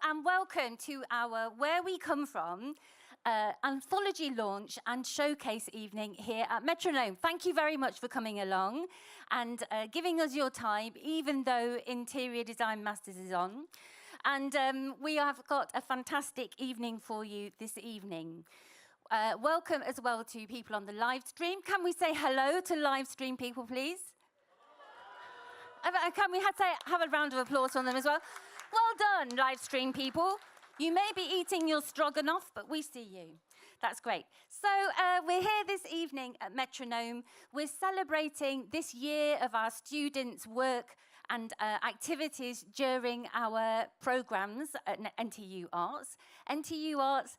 and welcome to our Where We Come From anthology launch and showcase evening here at Metronome. Thank you very much for coming along and giving us your time, even though Interior Design Masters is on. And we have got a fantastic evening for you this evening. Welcome as well to people on the live stream. Can we say hello to live stream people, please? Can we have a round of applause for them as well? Well done, live stream people. You may be eating your stroganoff, but we see you. That's great. So we're here this evening at Metronome. We're celebrating this year of our students' work and activities during our programmes at NTU Arts. NTU Arts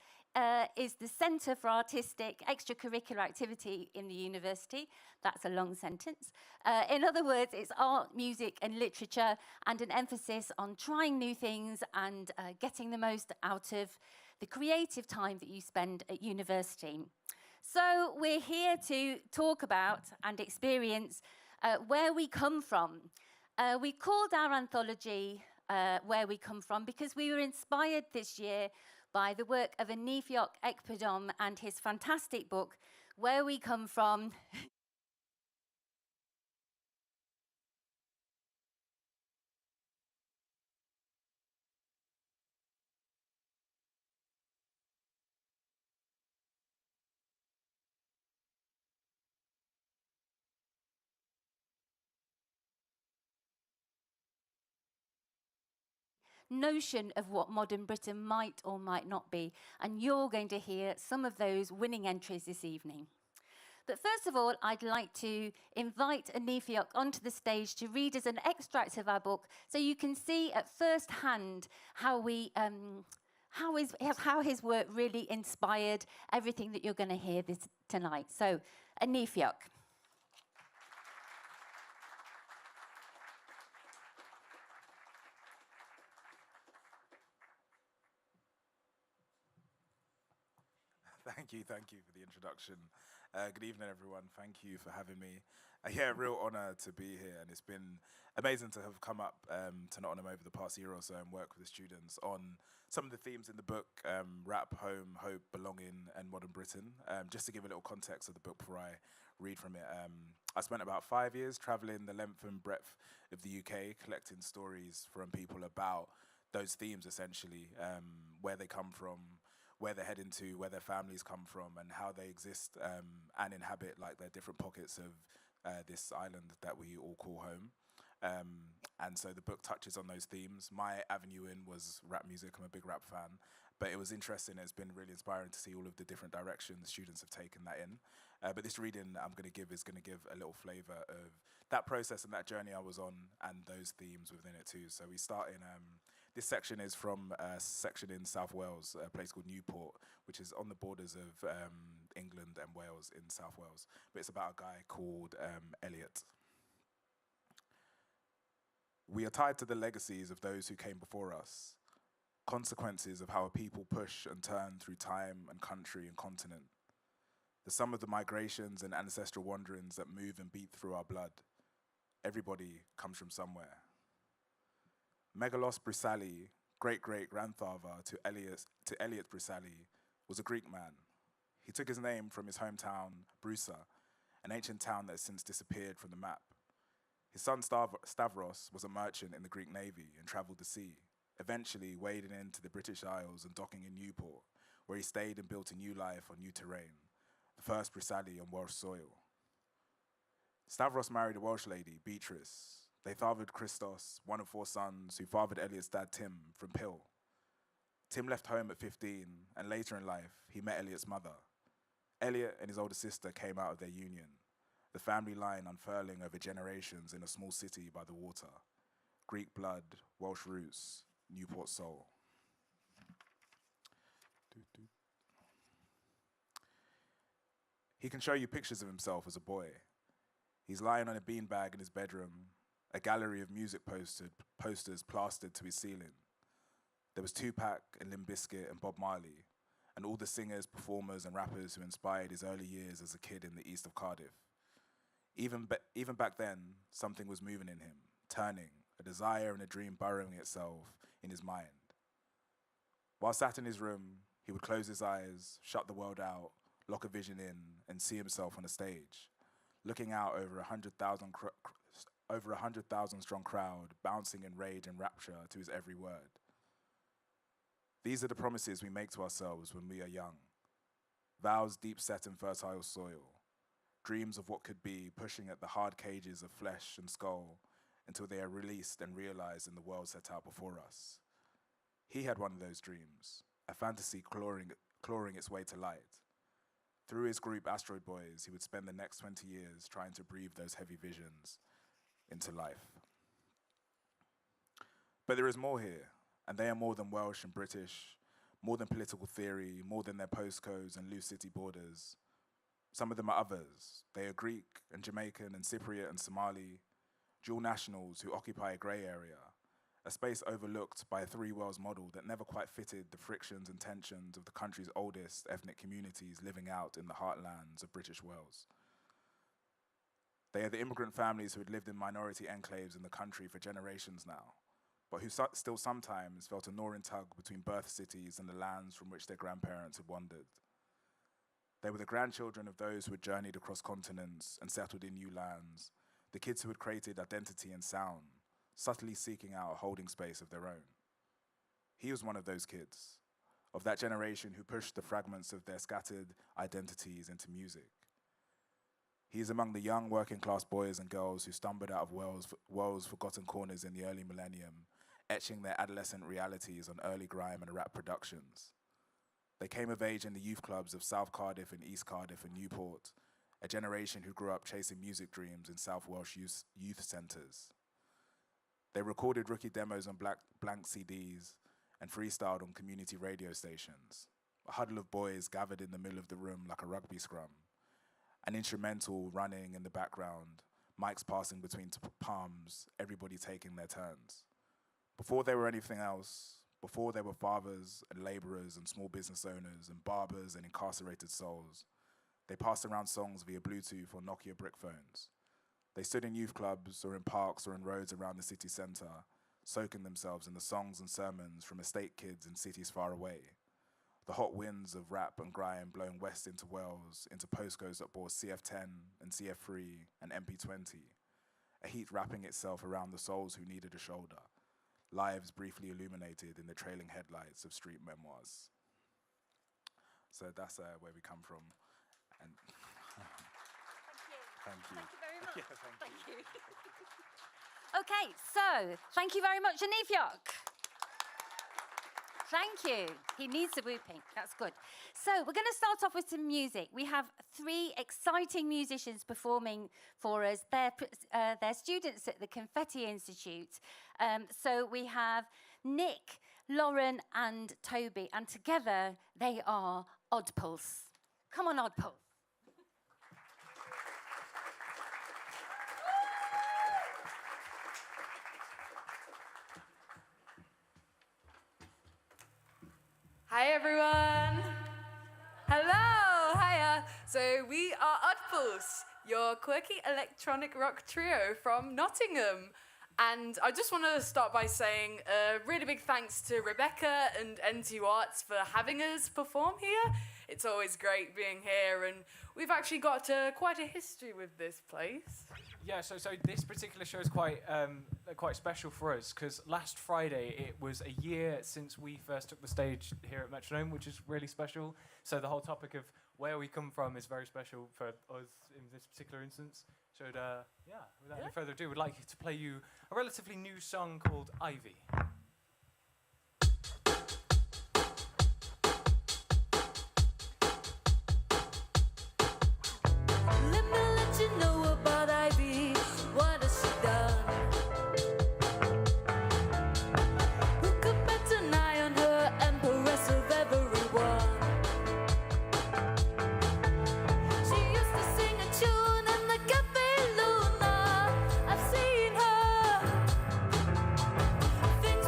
is the Centre for Artistic Extracurricular Activity in the university. That's a long sentence. In other words, it's art, music and literature, and an emphasis on trying new things and getting the most out of the creative time that you spend at university. So we're here to talk about and experience where we come from. We called our anthology Where We Come From because we were inspired this year by the work of Aniefiok Ekpoudom and his fantastic book, Where We Come From. Notion of what modern Britain might or might not be, and you're going to hear some of those winning entries this evening. But first of all, I'd like to invite Aniefiok onto the stage to read us an extract of our book, so you can see at first hand how his work really inspired everything that you're going to hear tonight. So, Aniefiok. Thank you for the introduction. Good evening, everyone. Thank you for having me. Yeah, real honour to be here, and it's been amazing to have come up to Nottingham over the past year or so and work with the students on some of the themes in the book, rap, home, hope, belonging, and modern Britain. Just to give a little context of the book before I read from it, I spent about 5 years travelling the length and breadth of the UK, collecting stories from people about those themes, essentially, where they come from, where they're heading to, where their families come from, and how they exist and inhabit like their different pockets of this island that we all call home. And so the book touches on those themes. My avenue in was rap music. I'm a big rap fan. But it was interesting. It's been really inspiring to see all of the different directions students have taken that in. But this reading I'm going to give is going to give a little flavour of that process and that journey I was on and those themes within it too. So we start in, this section is from a section in South Wales, a place called Newport, which is on the borders of England and Wales in South Wales. But it's about a guy called Elliot. We are tied to the legacies of those who came before us, consequences of how a people push and turn through time and country and continent, the sum of the migrations and ancestral wanderings that move and beat through our blood. Everybody comes from somewhere. Megalos Brisali, great-great-grandfather to Elliot Brisali, was a Greek man. He took his name from his hometown, Broussa, an ancient town that has since disappeared from the map. His son Stavros was a merchant in the Greek Navy and travelled the sea, eventually wading into the British Isles and docking in Newport, where he stayed and built a new life on new terrain, the first Brisali on Welsh soil. Stavros married a Welsh lady, Beatrice. They fathered Christos, one of 4 sons, who fathered Elliot's dad, Tim, from Pill. Tim left home at 15, and later in life, he met Elliot's mother. Elliot and his older sister came out of their union, the family line unfurling over generations in a small city by the water. Greek blood, Welsh roots, Newport soul. He can show you pictures of himself as a boy. He's lying on a beanbag in his bedroom, a gallery of music posters plastered to his ceiling. There was Tupac and Limp Bizkit and Bob Marley, and all the singers, performers, and rappers who inspired his early years as a kid in the east of Cardiff. Even back then, something was moving in him, turning, a desire and a dream burrowing itself in his mind. While sat in his room, he would close his eyes, shut the world out, lock a vision in, and see himself on a stage, looking out over 100,000 strong crowd, bouncing in rage and rapture to his every word. These are the promises we make to ourselves when we are young. Vows deep set in fertile soil. Dreams of what could be, pushing at the hard cages of flesh and skull until they are released and realized in the world set out before us. He had one of those dreams, a fantasy clawing its way to light. Through his group Asteroid Boys, he would spend the next 20 years trying to breathe those heavy visions into life. But there is more here, and they are more than Welsh and British, more than political theory, more than their postcodes and loose city borders. Some of them are others. They are Greek and Jamaican and Cypriot and Somali, dual nationals who occupy a grey area, a space overlooked by a three worlds model that never quite fitted the frictions and tensions of the country's oldest ethnic communities living out in the heartlands of British Wales. They are the immigrant families who had lived in minority enclaves in the country for generations now, but who still sometimes felt a gnawing tug between birth cities and the lands from which their grandparents had wandered. They were the grandchildren of those who had journeyed across continents and settled in new lands, the kids who had created identity and sound, subtly seeking out a holding space of their own. He was one of those kids, of that generation who pushed the fragments of their scattered identities into music. He is among the young working class boys and girls who stumbled out of Wales' forgotten corners in the early millennium, etching their adolescent realities on early grime and rap productions. They came of age in the youth clubs of South Cardiff and East Cardiff and Newport, a generation who grew up chasing music dreams in South Welsh youth centres. They recorded rookie demos on blank CDs and freestyled on community radio stations. A huddle of boys gathered in the middle of the room like a rugby scrum, an instrumental running in the background, mics passing between palms, everybody taking their turns. Before they were anything else, before they were fathers and labourers and small business owners and barbers and incarcerated souls, they passed around songs via Bluetooth or Nokia brick phones. They stood in youth clubs or in parks or in roads around the city centre, soaking themselves in the songs and sermons from estate kids in cities far away. The hot winds of rap and grime blowing west into Wales, into postcodes that bore CF10 and CF3 and MP20, a heat wrapping itself around the souls who needed a shoulder, lives briefly illuminated in the trailing headlights of street memoirs. So that's where we come from. And Thank you. Thank you very much. Yeah, thank you. Okay, so thank you very much, Aniefiok. Thank you. He needs the whooping. That's good. So we're going to start off with some music. We have three exciting musicians performing for us. They're students at the Confetti Institute. So we have Nick, Lauren, and Toby, and together they are Odd Pulse. Come on, Odd Pulse. Hi everyone! Hello! Hiya! So we are Odd Pulse, your quirky electronic rock trio from Nottingham. And I just want to start by saying a really big thanks to Rebecca and NTU Arts for having us perform here. It's always great being here, and we've actually got quite a history with this place. Yeah, so this particular show is quite special for us because last Friday it was a year since we first took the stage here at Metronome, which is really special. So the whole topic of where we come from is very special for us in this particular instance. So without any further ado, we'd like to play you a relatively new song called Ivy. Things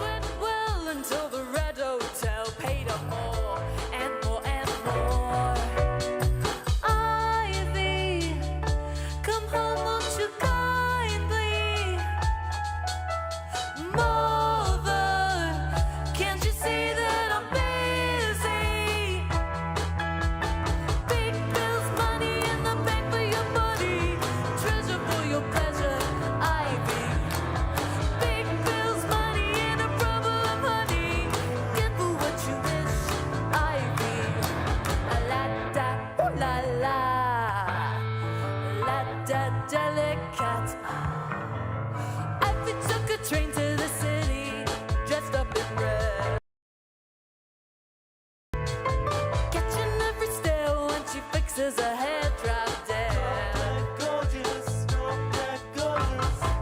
does her hair drop down.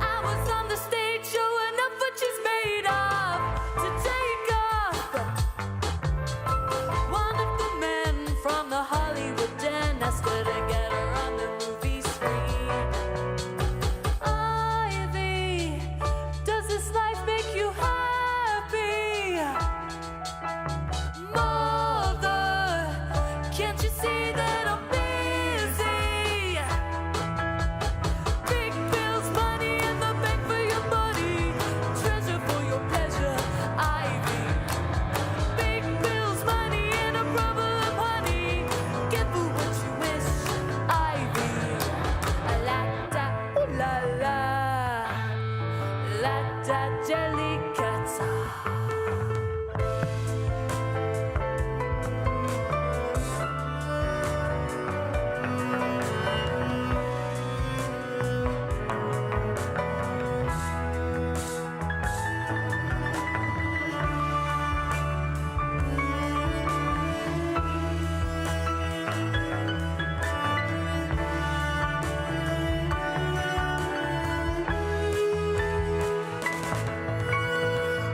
I was on the stage showing up what she's made of to take off. One of the men from the Hollywood den asked her to get her on the movie screen. Ivy, does this life make you happy? Mother, can't you see that I'm busy? Big bills, money in the bank for your body, treasure for your pleasure, Ivy. Big bills, money and a problem, honey. Give her what you wish, Ivy. La da, ooh la la, la da jelly cats.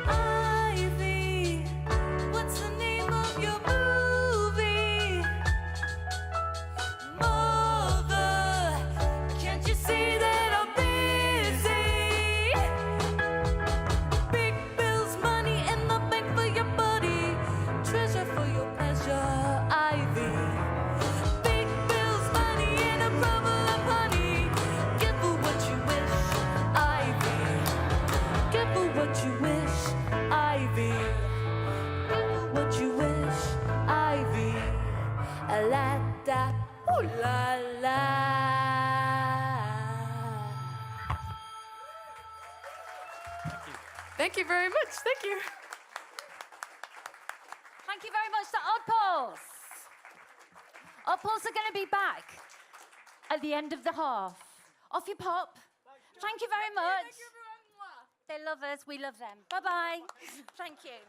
Ivy, what's the name of your movie? Mother, can't you see that I'm busy? Big bills, money in the bank for your body, treasure for your pleasure, Ivy. Big bills, money and a problem, honey. Give her what you wish, Ivy. Give her what you wish, Ivy. Give her what you wish, Ivy. La da, ooh la la. Thank you very much. Thank you. Thank you very much to Oddpulse. Oddpulse are going to be back at the end of the half. Off you pop. Thank you very much. They love us, we love them. Bye-bye. Thank you.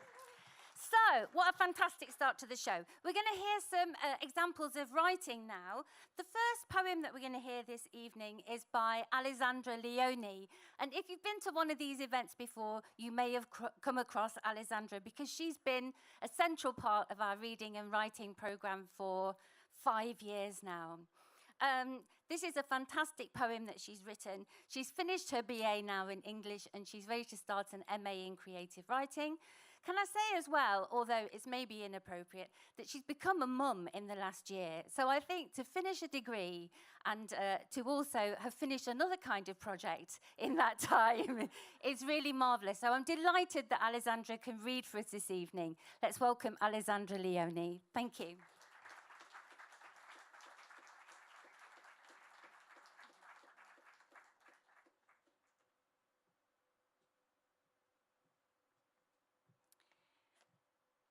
So, what a fantastic start to the show. We're going to hear some examples of writing now. The first poem that we're going to hear this evening is by Alessandra Leone. And if you've been to one of these events before, you may have come across Alessandra because she's been a central part of our reading and writing program for 5 years now. This is a fantastic poem that she's written. She's finished her BA now in English and she's ready to start an MA in creative writing. Can I say as well, although it's maybe inappropriate, that she's become a mum in the last year. So I think to finish a degree and to also have finished another kind of project in that time is really marvellous. So I'm delighted that Alessandra can read for us this evening. Let's welcome Alessandra Leone. Thank you.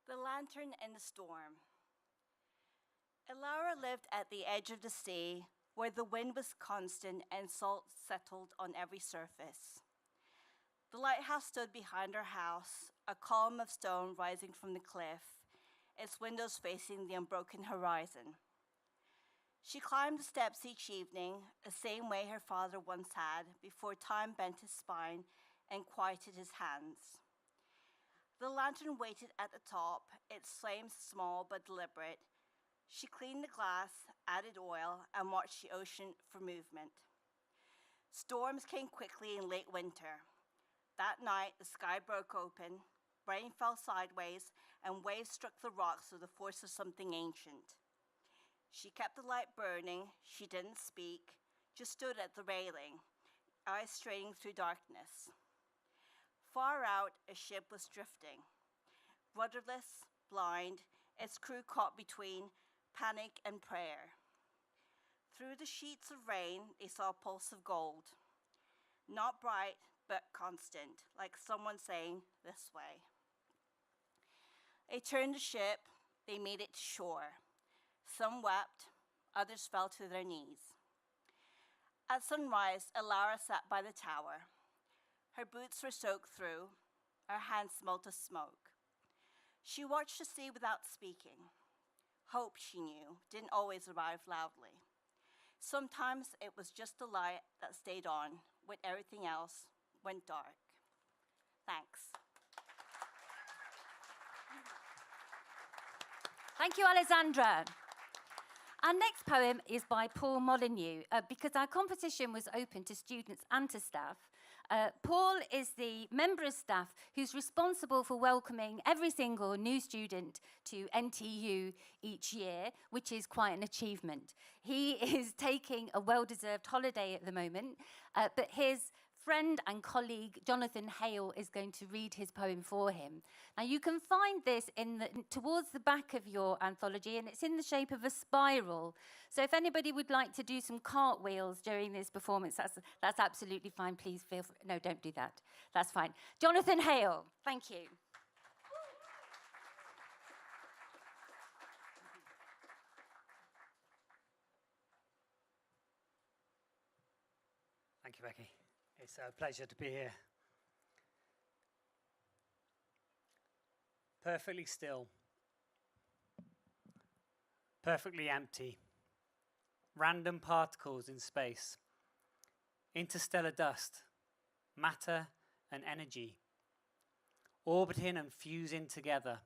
The Lantern in the Storm. Elara lived at the edge of the sea, where the wind was constant and salt settled on every surface. The lighthouse stood behind her house, a column of stone rising from the cliff, its windows facing the unbroken horizon. She climbed the steps each evening, the same way her father once had, before time bent his spine and quieted his hands. The lantern waited at the top, its flames small but deliberate. She cleaned the glass, added oil, and watched the ocean for movement. Storms came quickly in late winter. That night, the sky broke open, rain fell sideways, and waves struck the rocks with the force of something ancient. She kept the light burning. She didn't speak, just stood at the railing, eyes straining through darkness. Far out, a ship was drifting. Rudderless, blind, its crew caught between panic and prayer. Through the sheets of rain, they saw a pulse of gold. Not bright, but constant, like someone saying, "This way." They turned the ship. They made it to shore. Some wept, others fell to their knees. At sunrise, Elara sat by the tower. Her boots were soaked through. Her hands smelt of smoke. She watched the sea without speaking. hope, she knew, didn't always arrive loudly. Sometimes it was just the light that stayed on when everything else went dark. Thanks. Thank you, Alessandra. Our next poem is by Paul Molyneux, because our competition was open to students and to staff. Paul is the member of staff who's responsible for welcoming every single new student to NTU each year, which is quite an achievement. He is taking a well-deserved holiday at the moment, but his friend and colleague Jonathan Hale is going to read his poem for him. Now you can find this towards the back of your anthology, and it's in the shape of a spiral. So if anybody would like to do some cartwheels during this performance, that's absolutely fine. Please feel free. No, don't do that. That's fine. Jonathan Hale, thank you. Thank you, Becky. It's a pleasure to be here. Perfectly still. Perfectly empty. Random particles in space. Interstellar dust. Matter and energy. Orbiting and fusing together.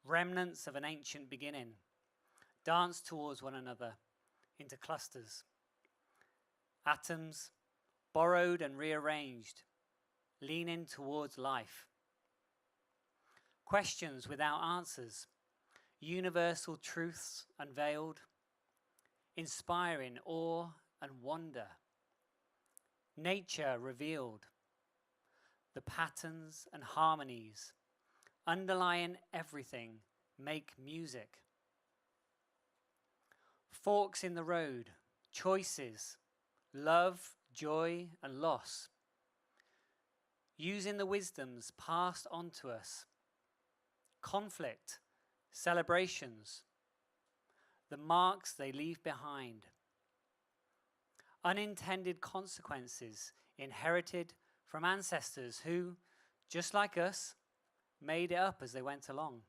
Remnants of an ancient beginning. Dance towards one another into clusters. Atoms borrowed and rearranged, leaning towards life. Questions without answers, universal truths unveiled, inspiring awe and wonder. Nature revealed, the patterns and harmonies underlying everything make music. Forks in the road, choices, love, joy and loss, using the wisdoms passed on to us, conflict, celebrations, the marks they leave behind, unintended consequences inherited from ancestors who, just like us, made it up as they went along.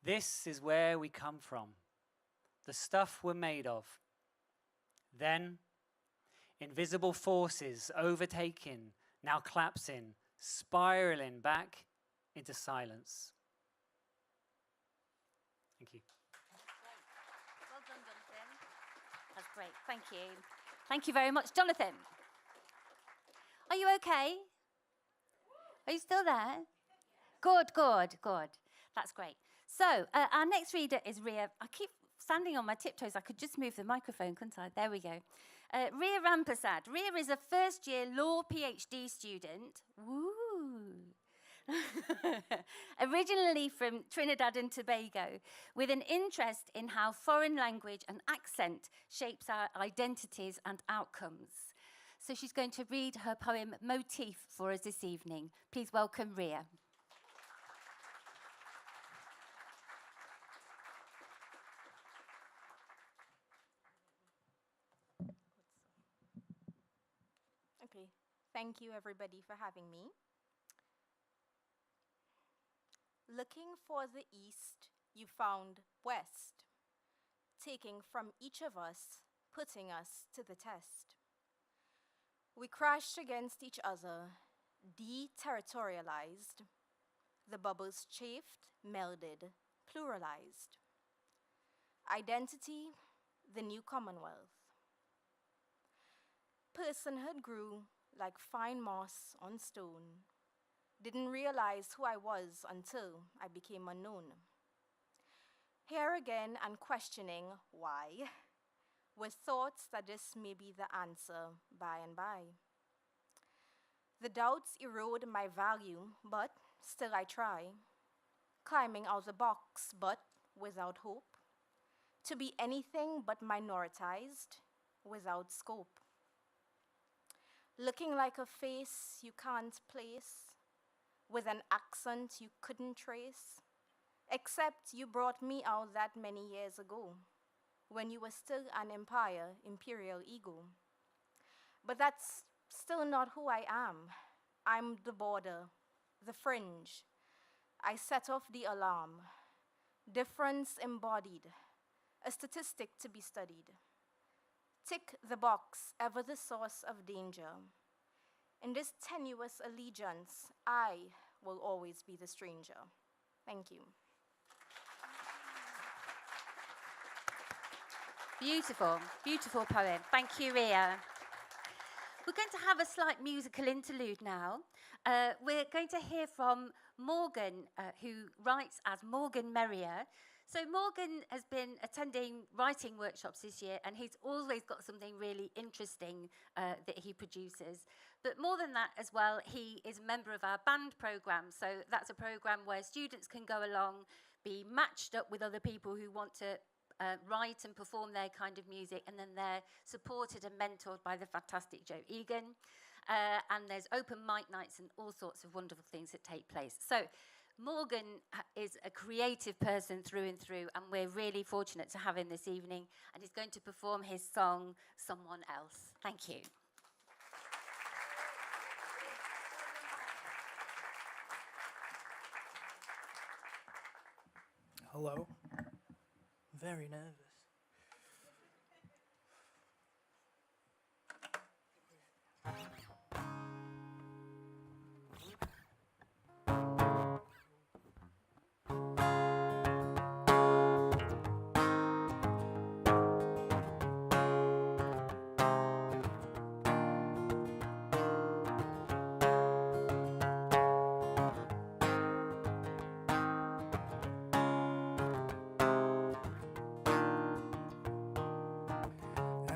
This is where we come from, the stuff we're made of. Then, invisible forces overtaking, now collapsing, spiraling back into silence. Thank you. Well done, Jonathan. That's great. Thank you. Thank you very much, Jonathan. Are you okay? Are you still there? Good, good, good. That's great. So, our next reader is Ria. I keep standing on my tiptoes. I could just move the microphone, couldn't I? There we go. Ria Rampasad. Ria is a first-year law PhD student. Woo! Originally from Trinidad and Tobago, with an interest in how foreign language and accent shapes our identities and outcomes. So she's going to read her poem Motif for us this evening. Please welcome Ria. Okay, thank you everybody for having me. Looking for the east, you found west, taking from each of us, putting us to the test. We crashed against each other, deterritorialized. The bubbles chafed, melded, pluralized. Identity, the new commonwealth. Personhood grew like fine moss on stone. Didn't realize who I was until I became unknown. Here again and questioning why, with thoughts that this may be the answer by and by. The doubts erode my value, but still I try. Climbing out the box, but without hope. To be anything but minoritized, without scope. Looking like a face you can't place, with an accent you couldn't trace, except you brought me out that many years ago, when you were still an empire, imperial ego. But that's still not who I am. I'm the border, the fringe. I set off the alarm. difference embodied, a statistic to be studied. Tick the box, ever the source of danger. In this tenuous allegiance, I will always be the stranger. Thank you. Beautiful, beautiful poem. Thank you, Ria. We're going to have a slight musical interlude now. We're going to hear from Morgan, who writes as Morgan Merrier. So Morgan has been attending writing workshops this year, and he's always got something really interesting that he produces. But more than that as well, he is a member of our band program. So that's a program where students can go along, be matched up with other people who want to write and perform their kind of music, and then they're supported and mentored by the fantastic Joe Egan. And there's open mic nights and all sorts of wonderful things that take place. So Morgan is a creative person through and through, and we're really fortunate to have him this evening, and he's going to perform his song, Someone Else. Thank you. Hello. Very nervous.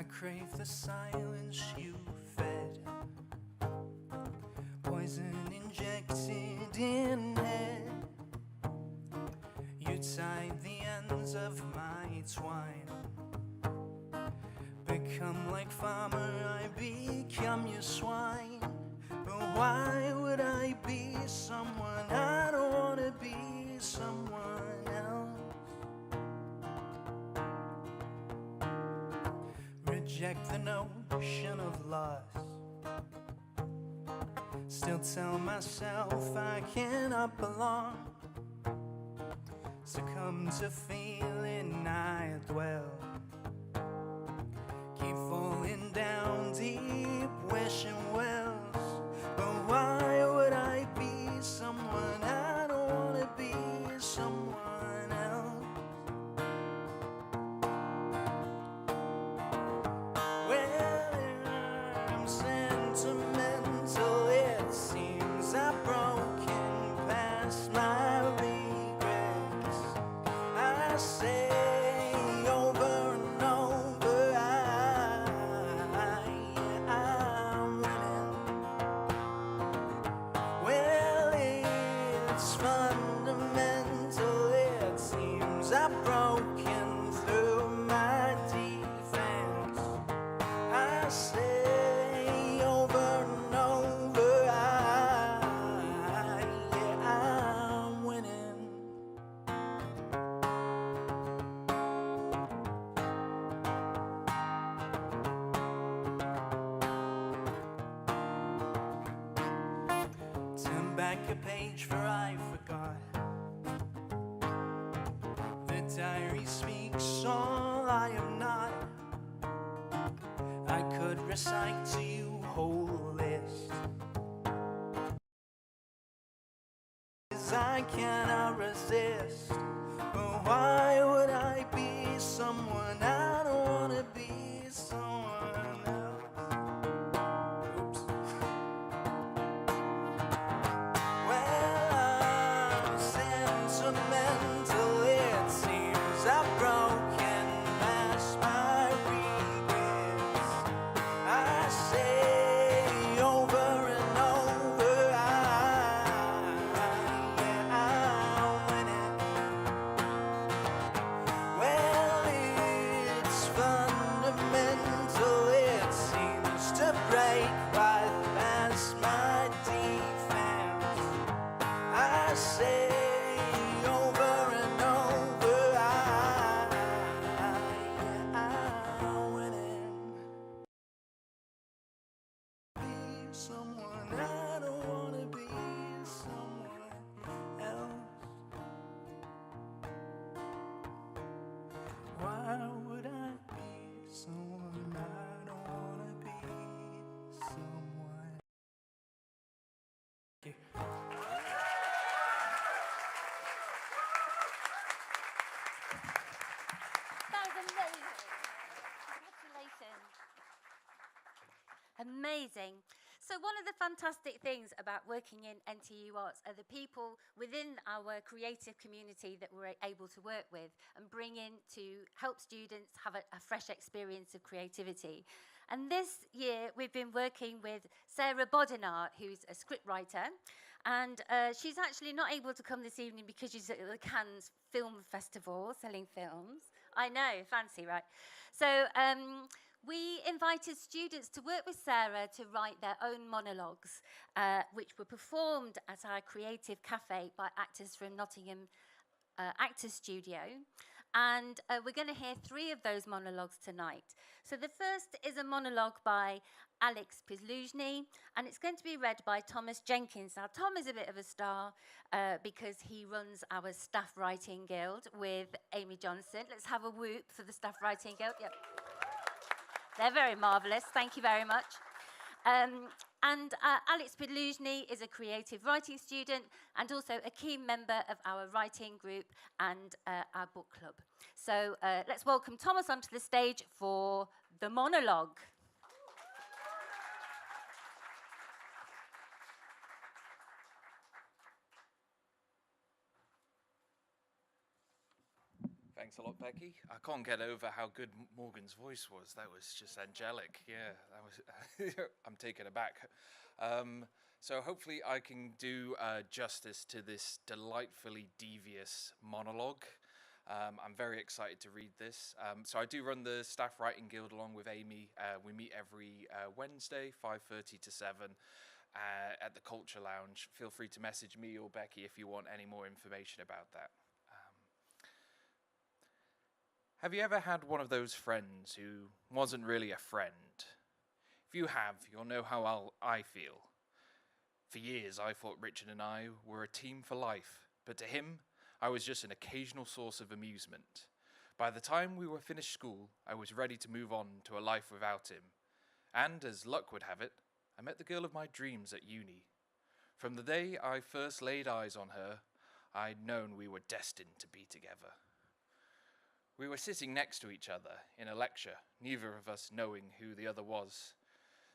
Crave the silence you fed, poison injected in head. You tied the ends of my twine. Become like farmer, I become your swine. But why would I be someone? I don't wanna be someone else. Reject the notion of loss. Still tell myself I cannot belong. Succumb to feeling I dwell. Keep falling down deep, wishing wells. But why would I be someone? I don't wanna be someone else. Sentimental, it seems I've broken past my regrets. I say over and over, I'm winning. Well, it's fundamental, it seems I've broken through my defense. I say a page for I forgot. The diary speaks all I am not. I could recite to you whole list. I cannot resist. But why would I be someone? I don't wanna be someone else. Oops. Sentimental, it seems I've broken past my regrets. I say over and over, I'm winning. Well, it's fundamental, it seems to break right past my defense. I say someone, I don't wanna be someone else. That was amazing. Congratulations. Amazing. So one of the fantastic things about working in NTU Arts are the people within our creative community that we're able to work with and bring in to help students have a fresh experience of creativity. And this year we've been working with Sarah Bodinart, who's a scriptwriter, and she's actually not able to come this evening because she's at the Cannes Film Festival selling films. I know, fancy, right? So we invited students to work with Sarah to write their own monologues, which were performed at our Creative Cafe by actors from Nottingham Actors Studio. And we're going to hear 3 of those monologues tonight. So the first is a monologue by Alex Pizluzny, and it's going to be read by Thomas Jenkins. Now, Tom is a bit of a star because he runs our Staff Writing Guild with Amy Johnson. Let's have a whoop for the Staff Writing Guild. Yep. They're very marvellous. Thank you very much. And Alex Pizluzny is a creative writing student and also a key member of our writing group and our book club. So let's welcome Thomas onto the stage for the monologue. Thanks a lot, Becky. I can't get over how good Morgan's voice was. That was just angelic. Yeah, that was. I'm taken aback. So hopefully I can do justice to this delightfully devious monologue. I'm very excited to read this. So I do run the Staff Writing Guild along with Amy. We meet every Wednesday, 5:30 to 7. At the Culture Lounge. Feel free to message me or Becky if you want any more information about that. Have you ever had one of those friends who wasn't really a friend? If you have, you'll know how I feel. For years, I thought Richard and I were a team for life, but to him, I was just an occasional source of amusement. By the time we were finished school, I was ready to move on to a life without him. And, as luck would have it, I met the girl of my dreams at uni. From the day I first laid eyes on her, I'd known we were destined to be together. We were sitting next to each other in a lecture, neither of us knowing who the other was.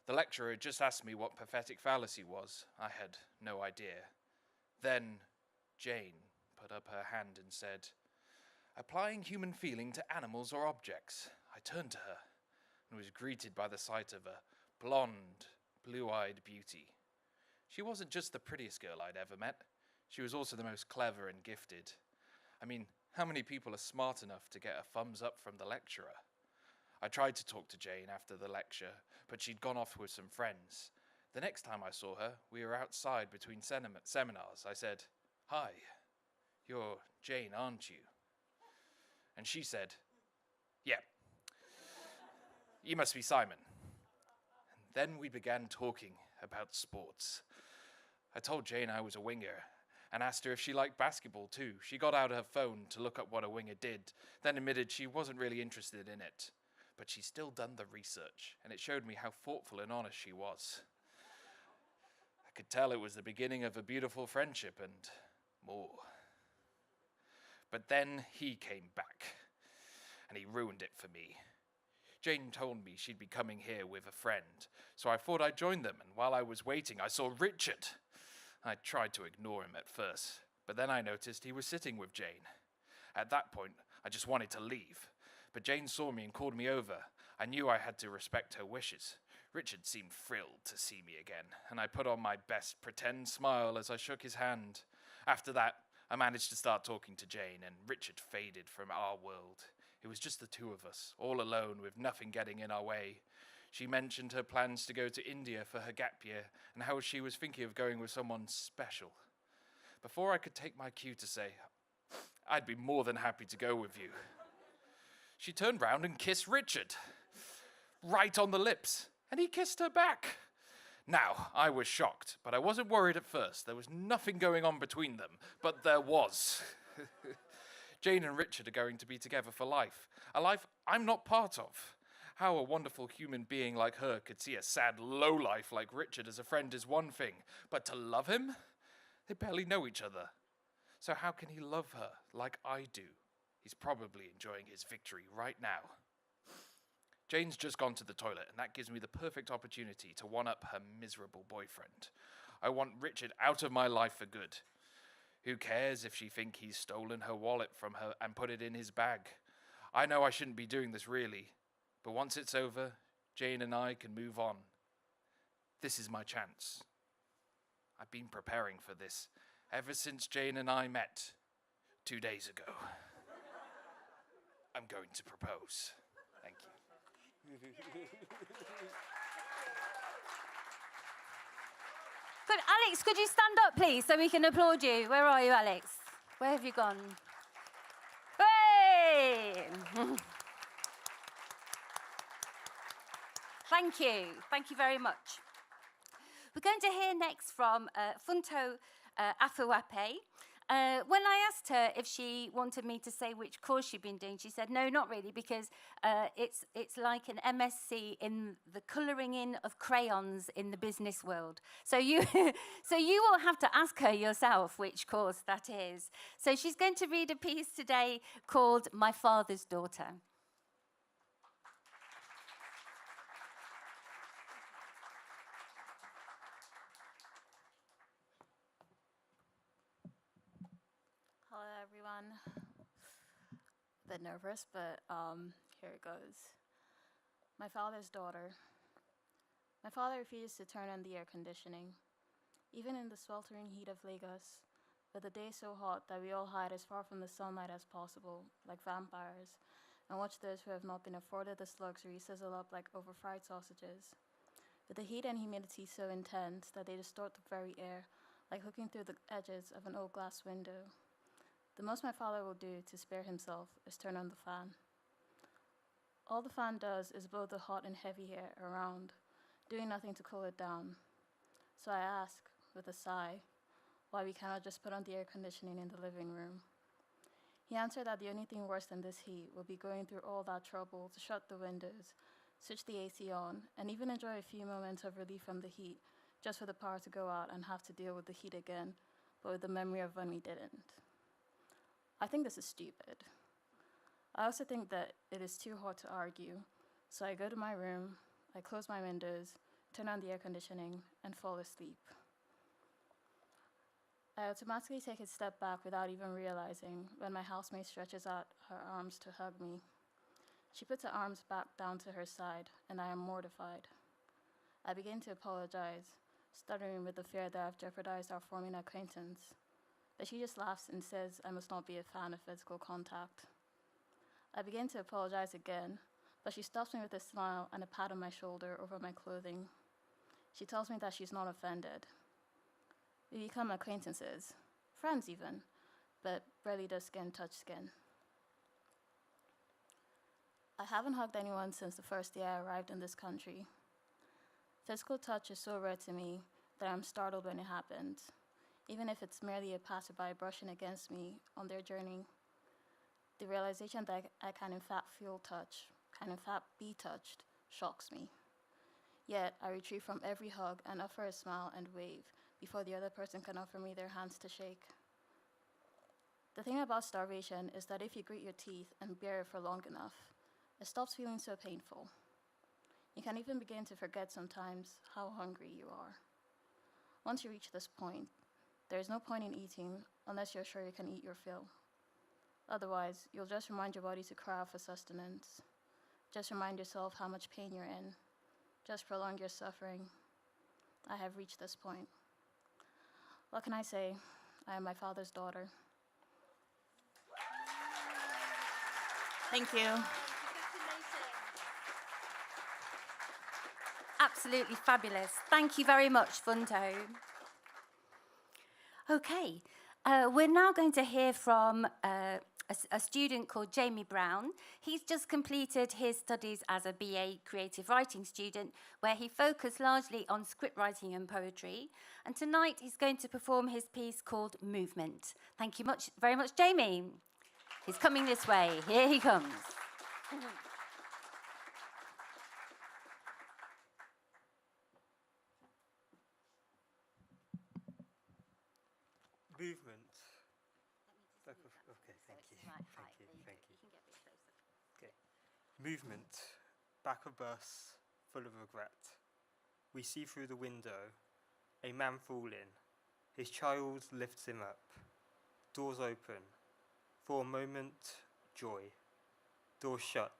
The lecturer had just asked me what pathetic fallacy was. I had no idea. Then Jane put up her hand and said, "Applying human feeling to animals or objects." I turned to her and was greeted by the sight of a blonde, blue-eyed beauty. She wasn't just the prettiest girl I'd ever met. She was also the most clever and gifted. I mean, how many people are smart enough to get a thumbs up from the lecturer? I tried to talk to Jane after the lecture, but she'd gone off with some friends. The next time I saw her, we were outside between seminars. I said, "Hi, you're Jane, aren't you?" And she said, "Yeah, you must be Simon." And then we began talking about sports. I told Jane I was a winger and asked her if she liked basketball too. She got out her phone to look up what a winger did, then admitted she wasn't really interested in it. But she's still done the research, and it showed me how thoughtful and honest she was. I could tell it was the beginning of a beautiful friendship and more. But then he came back, and he ruined it for me. Jane told me she'd be coming here with a friend, so I thought I'd join them, and while I was waiting, I saw Richard. I tried to ignore him at first, but then I noticed he was sitting with Jane. At that point, I just wanted to leave, but Jane saw me and called me over. I knew I had to respect her wishes. Richard seemed thrilled to see me again, and I put on my best pretend smile as I shook his hand. After that, I managed to start talking to Jane, and Richard faded from our world. It was just the two of us, all alone with nothing getting in our way. She mentioned her plans to go to India for her gap year and how she was thinking of going with someone special. Before I could take my cue to say, "I'd be more than happy to go with you," she turned round and kissed Richard, right on the lips, and he kissed her back. Now, I was shocked, but I wasn't worried at first. There was nothing going on between them, but there was. Jane and Richard are going to be together for life, a life I'm not part of. How a wonderful human being like her could see a sad lowlife like Richard as a friend is one thing, but to love him? They barely know each other. So how can he love her like I do? He's probably enjoying his victory right now. Jane's just gone to the toilet, and that gives me the perfect opportunity to one-up her miserable boyfriend. I want Richard out of my life for good. Who cares if she thinks he's stolen her wallet from her and put it in his bag? I know I shouldn't be doing this really, but once it's over, Jane and I can move on. This is my chance. I've been preparing for this ever since Jane and I met 2 days ago. I'm going to propose. Thank you. Good. Alex, could you stand up, please, so we can applaud you? Where are you, Alex? Where have you gone? Hey! Thank you. Thank you very much. We're going to hear next from Funto Afuape. When I asked her if she wanted me to say which course she'd been doing, she said, no, not really, because it's like an MSc in the colouring in of crayons in the business world. So you will have to ask her yourself which course that is. So she's going to read a piece today called My Father's Daughter. Hello, everyone. A bit nervous, but here it goes. My father's daughter. My father refused to turn on the air conditioning, even in the sweltering heat of Lagos, with the day so hot that we all hide as far from the sunlight as possible, like vampires, and watch those who have not been afforded this luxury sizzle up like overfried sausages. With the heat and humidity so intense that they distort the very air, like looking through the edges of an old glass window. The most my father will do to spare himself is turn on the fan. All the fan does is blow the hot and heavy air around, doing nothing to cool it down. So I ask, with a sigh, why we cannot just put on the air conditioning in the living room. He answered that the only thing worse than this heat would be going through all that trouble to shut the windows, switch the AC on, and even enjoy a few moments of relief from the heat, just for the power to go out and have to deal with the heat again, but with the memory of when we didn't. I think this is stupid. I also think that it is too hot to argue, so I go to my room, I close my windows, turn on the air conditioning, and fall asleep. I automatically take a step back without even realizing when my housemate stretches out her arms to hug me. She puts her arms back down to her side, and I am mortified. I begin to apologize, stuttering with the fear that I've jeopardized our forming acquaintance. But she just laughs and says I must not be a fan of physical contact. I begin to apologize again, but she stops me with a smile and a pat on my shoulder over my clothing. She tells me that she's not offended. We become acquaintances, friends even, but rarely does skin touch skin. I haven't hugged anyone since the first day I arrived in this country. Physical touch is so rare to me that I'm startled when it happens, even if it's merely a passerby brushing against me on their journey. The realization that I can in fact feel touch, can in fact be touched, shocks me. Yet I retreat from every hug and offer a smile and wave before the other person can offer me their hands to shake. The thing about starvation is that if you grit your teeth and bear it for long enough, it stops feeling so painful. You can even begin to forget sometimes how hungry you are. Once you reach this point, there is no point in eating unless you're sure you can eat your fill. Otherwise, you'll just remind your body to cry out for sustenance. Just remind yourself how much pain you're in. Just prolong your suffering. I have reached this point. What can I say? I am my father's daughter. Thank you. Absolutely fabulous. Thank you very much, Funto. Okay, we're now going to hear from a student called Jamie Brown. He's just completed his studies as a BA creative writing student, where he focused largely on script writing and poetry. And tonight he's going to perform his piece called Movement. Thank you very much, Jamie. He's coming this way. Here he comes. Movement. Let me just move that Okay, so thank it's you. the right Thank height. you, There thank go. you. You can get a bit closer. Okay. Movement. Back of bus, full of regret. We see through the window a man falling. His child lifts him up. Doors open. For a moment, joy. Doors shut.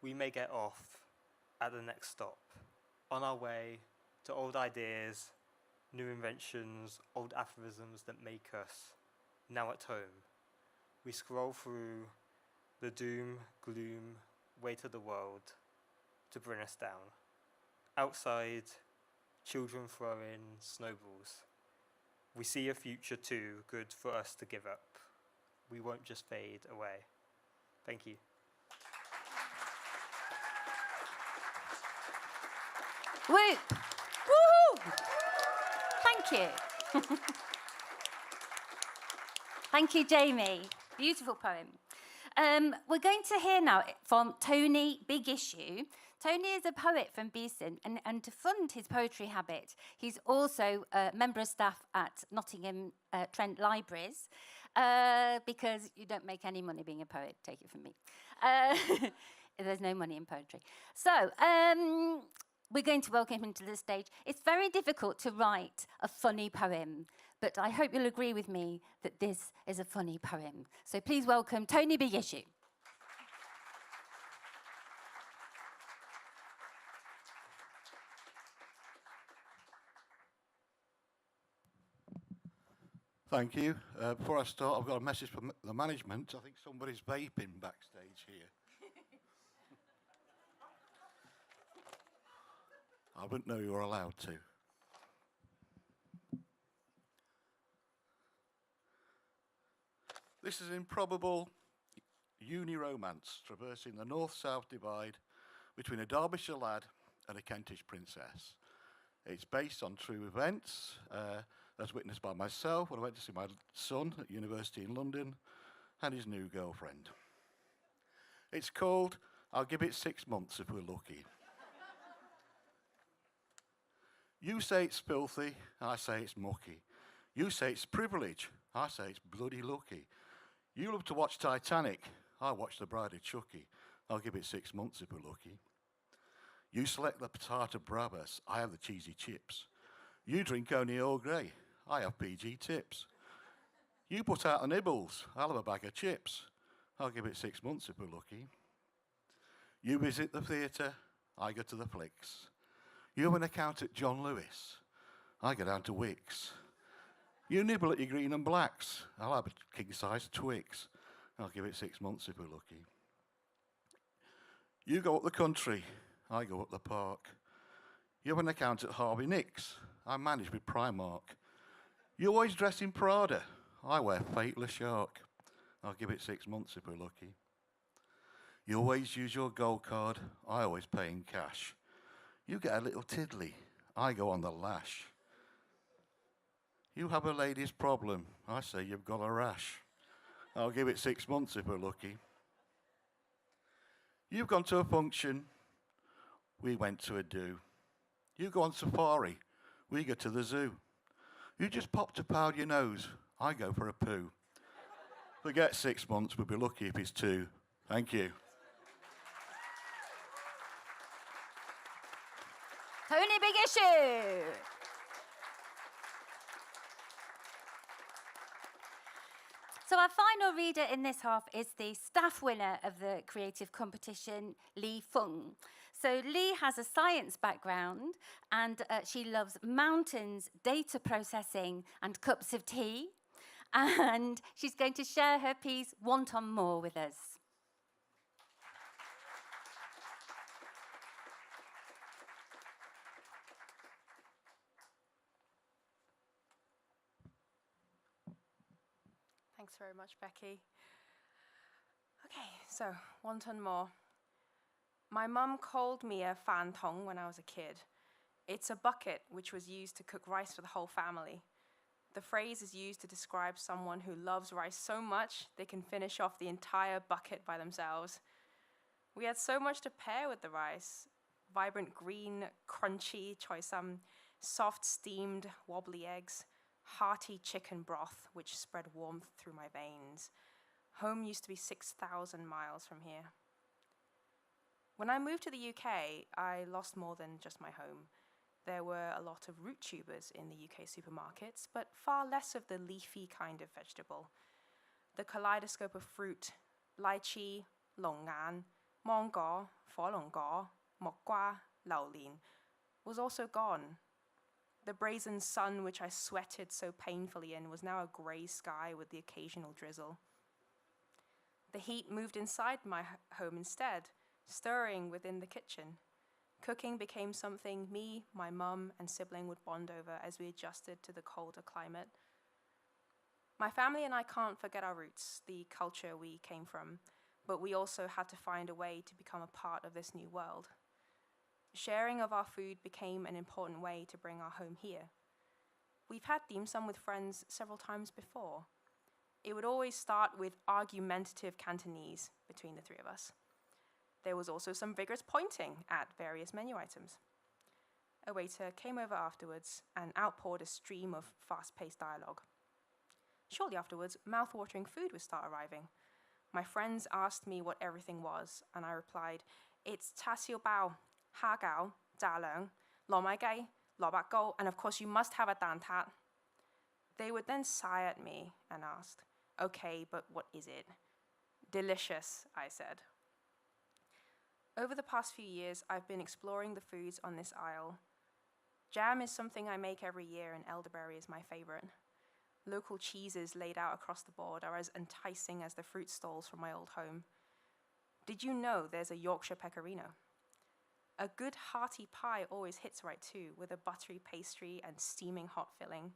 We may get off at the next stop. On our way to old ideas, new inventions, old aphorisms that make us now at home. We scroll through the doom, gloom, weight of the world to bring us down. Outside, children throwing snowballs. We see a future too good for us to give up. We won't just fade away. Thank you. Whoop! Woohoo! Thank you. Thank you, Jamie. Beautiful poem. We're going to hear now from Tony Big Issue. Tony is a poet from Beeson, and to fund his poetry habit, he's also a member of staff at Nottingham Trent Libraries, because you don't make any money being a poet, take it from me. There's no money in poetry. So, we're going to welcome him to the stage. It's very difficult to write a funny poem, but I hope you'll agree with me that this is a funny poem. So please welcome Tony Big Issue. Thank you. Before I start, I've got a message from the management. I think somebody's vaping backstage here. I wouldn't know you were allowed to. This is an improbable uni romance traversing the north-south divide between a Derbyshire lad and a Kentish princess. It's based on true events, as witnessed by myself when I went to see my son at university in London and his new girlfriend. It's called I'll Give It 6 Months If We're Lucky. You say it's filthy, I say it's mucky. You say it's privilege, I say it's bloody lucky. You love to watch Titanic, I watch The Bride of Chucky. I'll give it 6 months if we're lucky. You select the patata bravas, I have the cheesy chips. You drink only Earl Grey, I have PG tips. You put out the nibbles, I'll have a bag of chips. I'll give it 6 months if we're lucky. You visit the theatre, I go to the flicks. You have an account at John Lewis, I go down to Wickes. You nibble at your green and blacks, I'll have a king-size Twix. I'll give it 6 months if we're lucky. You go up the country, I go up the park. You have an account at Harvey Nicks, I manage with Primark. You always dress in Prada, I wear Fate Le Shark. I'll give it 6 months if we're lucky. You always use your gold card, I always pay in cash. You get a little tiddly, I go on the lash. You have a lady's problem, I say you've got a rash. I'll give it 6 months if we're lucky. You've gone to a function, we went to a do. You go on safari, we go to the zoo. You just pop to powder your nose, I go for a poo. Forget 6 months, we'll be lucky if it's 2. Thank you. Tony Big Issue. So our final reader in this half is the staff winner of the creative competition, Lee Fung. So Lee has a science background and she loves mountains, data processing and cups of tea. And she's going to share her piece, Wonton More, with us. Thanks very much, Becky. Okay, so wonton more. My mum called me a fan tong when I was a kid. It's a bucket which was used to cook rice for the whole family. The phrase is used to describe someone who loves rice so much they can finish off the entire bucket by themselves. We had so much to pair with the rice. Vibrant green, crunchy, soft steamed, wobbly eggs, hearty chicken broth which spread warmth through my veins. Home used to be 6,000 miles from here. When I moved to the UK, I lost more than just my home. There were a lot of root tubers in the UK supermarkets, but far less of the leafy kind of vegetable. The kaleidoscope of fruit, lychee, longan, mongo, folongo, mokwa, laolin, was also gone. The brazen sun which I sweated so painfully in was now a grey sky with the occasional drizzle. The heat moved inside my home instead, stirring within the kitchen. Cooking became something me, my mum, and sibling would bond over as we adjusted to the colder climate. My family and I can't forget our roots, the culture we came from, but we also had to find a way to become a part of this new world. Sharing of our food became an important way to bring our home here. We've had dim sum with friends several times before. It would always start with argumentative Cantonese between the three of us. There was also some vigorous pointing at various menu items. A waiter came over afterwards and outpoured a stream of fast-paced dialogue. Shortly afterwards, mouth-watering food would start arriving. My friends asked me what everything was, and I replied, "It's cha xiu bao, ha gao, jia leung, lo mai gai, lo bak go, and of course you must have a dan tat." They would then sigh at me and ask, "Okay, but what is it?" "Delicious," I said. Over the past few years, I've been exploring the foods on this aisle. Jam is something I make every year, and elderberry is my favorite. Local cheeses laid out across the board are as enticing as the fruit stalls from my old home. Did you know there's a Yorkshire pecorino? A good hearty pie always hits right too, with a buttery pastry and steaming hot filling.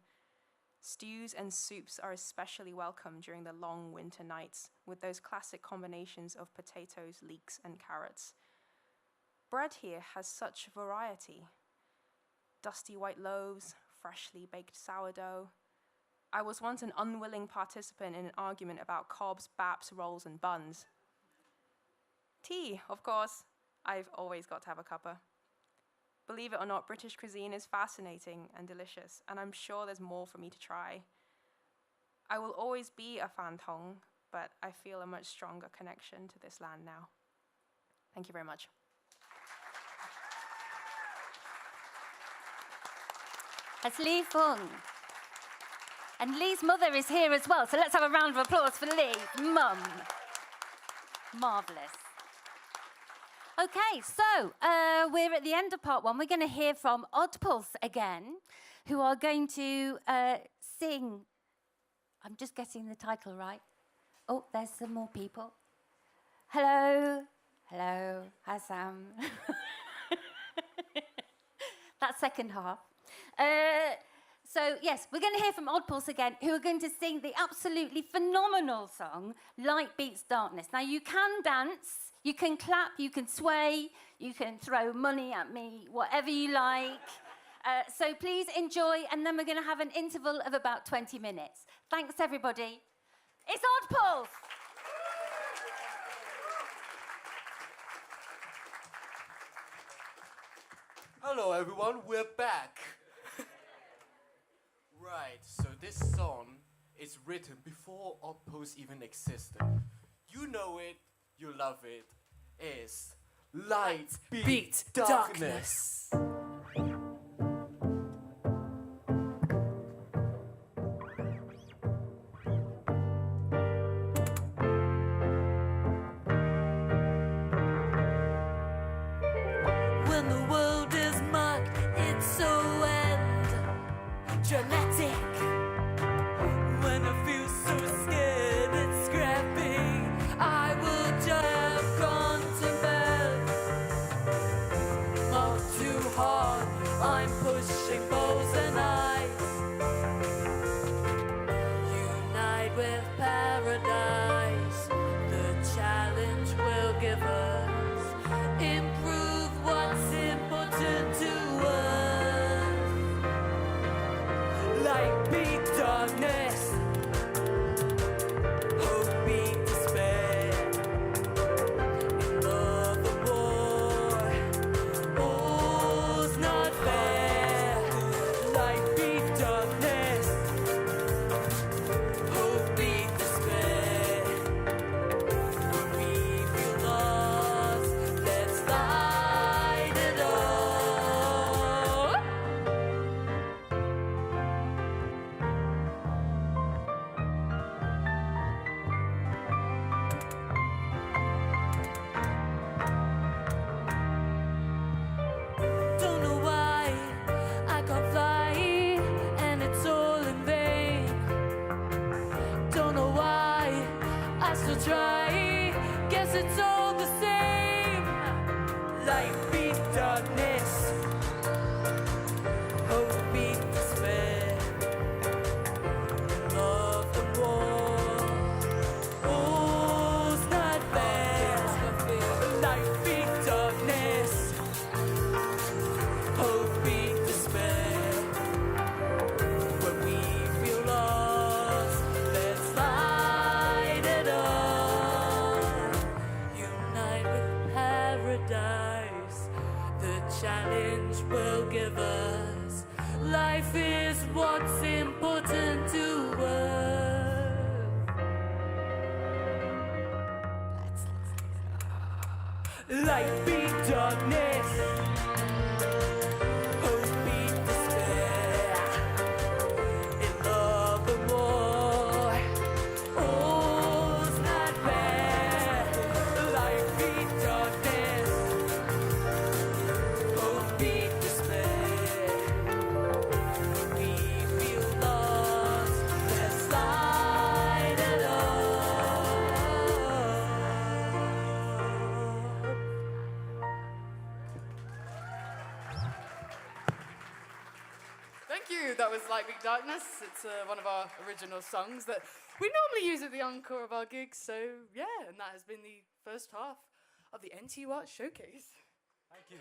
Stews and soups are especially welcome during the long winter nights, with those classic combinations of potatoes, leeks, and carrots. Bread here has such variety. Dusty white loaves, freshly baked sourdough. I was once an unwilling participant in an argument about cobs, baps, rolls, and buns. Tea, of course. I've always got to have a cuppa. Believe it or not, British cuisine is fascinating and delicious, and I'm sure there's more for me to try. I will always be a Fantong, but I feel a much stronger connection to this land now. Thank you very much. That's Lee Fung. And Lee's mother is here as well, so let's have a round of applause for Lee, mum. Marvellous. Okay, so we're at the end of part one. We're going to hear from Odd Pulse again, who are going to sing. I'm just getting the title right. Oh, there's some more people. Hello. Hello. Hi, Sam. That second half. So, yes, we're going to hear from Odd Pulse again, who are going to sing the absolutely phenomenal song, Light Beats Darkness. Now, you can dance, you can clap, you can sway, you can throw money at me, whatever you like. So please enjoy, and then we're going to have an interval of about 20 minutes. Thanks, everybody. It's Odd Pulse. Hello, everyone. We're back. Right, so this song is written before Odd Pulse even existed. You know it, you love it. It's Light Beat Darkness. When the world is marked, it's so end dramatic. When I feel so scared, it's scrappy. I will just have gone to bed. Not too hard, I'm pushing bows and eyes. Unite with paradise. The challenge will give us improve what's simple to it's all the same. Light beat darkness, hope beat despair, love the war. All's not fair. Light beat darkness, hope beat despair. When we feel lost, let's light it up. Unite with paradise, the challenge will give us. Life is what's important to us. Light beat darkness, hope beat despair, in love and war. All's not fair. Light beat darkness, hope beat despair. When we feel lost, let's light it up. Thank you. That was Light Beat Darkness. It's one of our original songs that we normally use at the encore of our gigs. So, yeah, and that has been the first half of the NTU Art Showcase. Thank you.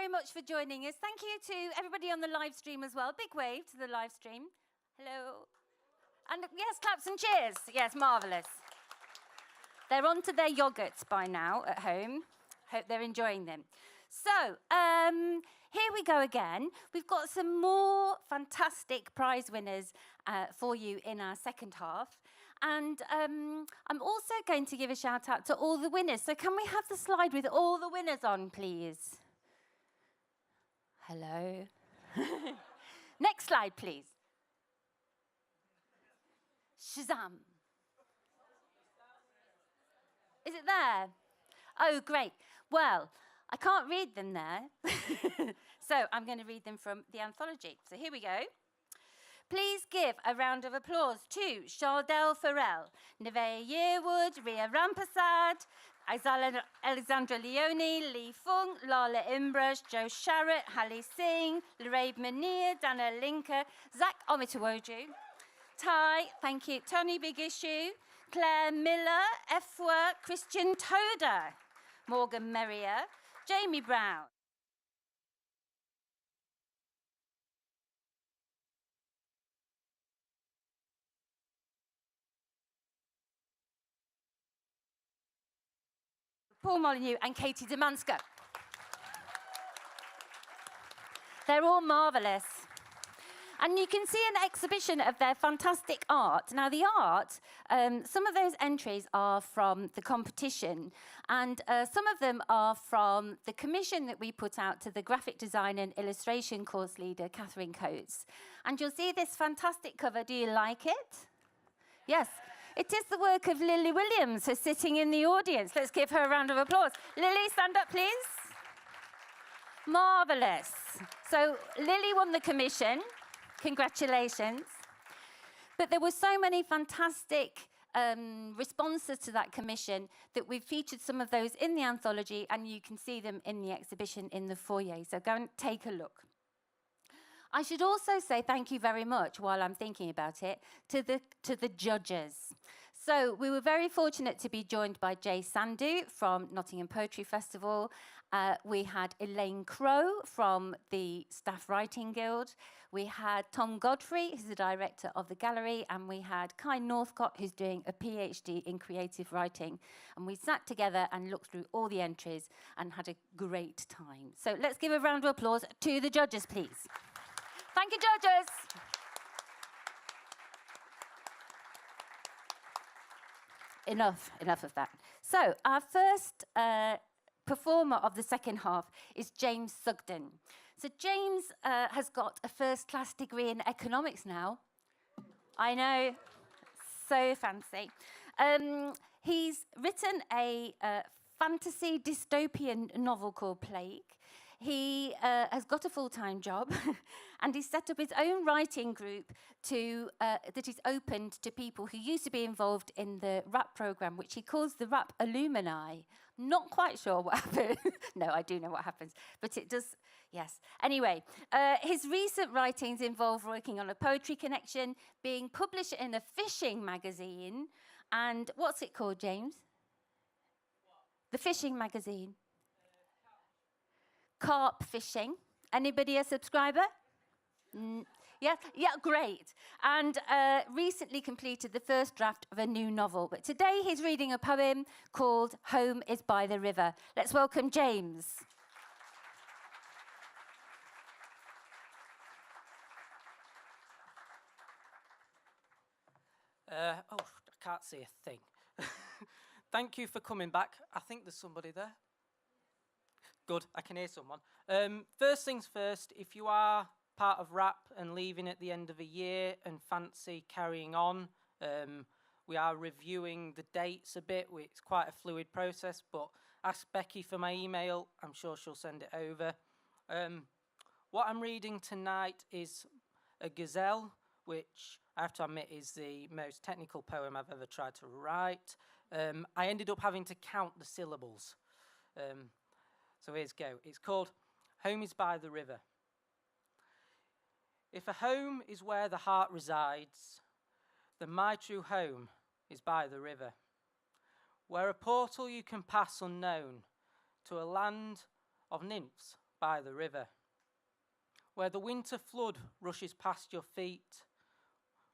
very much for joining us. Thank you to everybody on the live stream as well. Big wave to the live stream. Hello. And yes, claps and cheers. Yes, marvellous. They're on to their yogurts by now at home. Hope they're enjoying them. So, here we go again. We've got some more fantastic prize winners for you in our second half. And I'm also going to give a shout out to all the winners. So can we have the slide with all the winners on, please? Hello. Next slide, please. Shazam. Is it there? Oh, great. Well, I can't read them there. So I'm going to read them from the anthology. So here we go. Please give a round of applause to Shardell Farrell, Neve Yearwood, Ria Rampasad, Alexandra Leone, Lee Fung, Lala Imbrush, Joe Sharrett, Hallie Singh, Larabe Munir, Dana Linker, Zach Omituoju, Ty, thank you, Tony Big Issue, Claire Miller, Efwa, Christian Toda, Morgan Merrier, Jamie Brown. Paul Molyneux and Katie Demanska. They're all marvellous. And you can see an exhibition of their fantastic art. Now, the art, some of those entries are from the competition, and some of them are from the commission that we put out to the graphic design and illustration course leader, Catherine Coates. And you'll see this fantastic cover. Do you like it? Yes. It is the work of Lily Williams, who's sitting in the audience. Let's give her a round of applause. Lily, stand up, please. Marvellous. So Lily won the commission. Congratulations. But there were so many fantastic responses to that commission that we've featured some of those in the anthology, and you can see them in the exhibition in the foyer. So go and take a look. I should also say thank you very much, while I'm thinking about it, to the judges. So we were very fortunate to be joined by Jay Sandu from Nottingham Poetry Festival. We had Elaine Crow from the Staff Writing Guild. We had Tom Godfrey, who's the director of the gallery, and we had Kai Northcott, who's doing a PhD in creative writing. And we sat together and looked through all the entries and had a great time. So let's give a round of applause to the judges, please. Thank you, judges. Enough of that. So our first performer of the second half is James Sugden. So James has got a first-class degree in economics now. I know, so fancy. He's written a fantasy dystopian novel called Plague. He has got a full-time job, and he's set up his own writing group that is opened to people who used to be involved in the rap program, which he calls the Rap Alumni. Not quite sure what happened. No, I do know what happens, but it does, yes. Anyway, his recent writings involve working on a poetry connection, being published in a fishing magazine, and what's it called, James? The fishing magazine. Carp Fishing. Anybody a subscriber? Yeah, great. And recently completed the first draft of a new novel. But today he's reading a poem called Home is by the River. Let's welcome James. I can't see a thing. Thank you for coming back. I think there's somebody there. Good, I can hear someone. First things first, if you are part of RAP and leaving at the end of a year and fancy carrying on, we are reviewing the dates a bit. It's quite a fluid process, but ask Becky for my email. I'm sure she'll send it over. What I'm reading tonight is a gazelle, which I have to admit is the most technical poem I've ever tried to write. I ended up having to count the syllables. So here's go. It's called Home is by the River. If a home is where the heart resides, then my true home is by the river, where a portal you can pass unknown to a land of nymphs by the river. Where the winter flood rushes past your feet,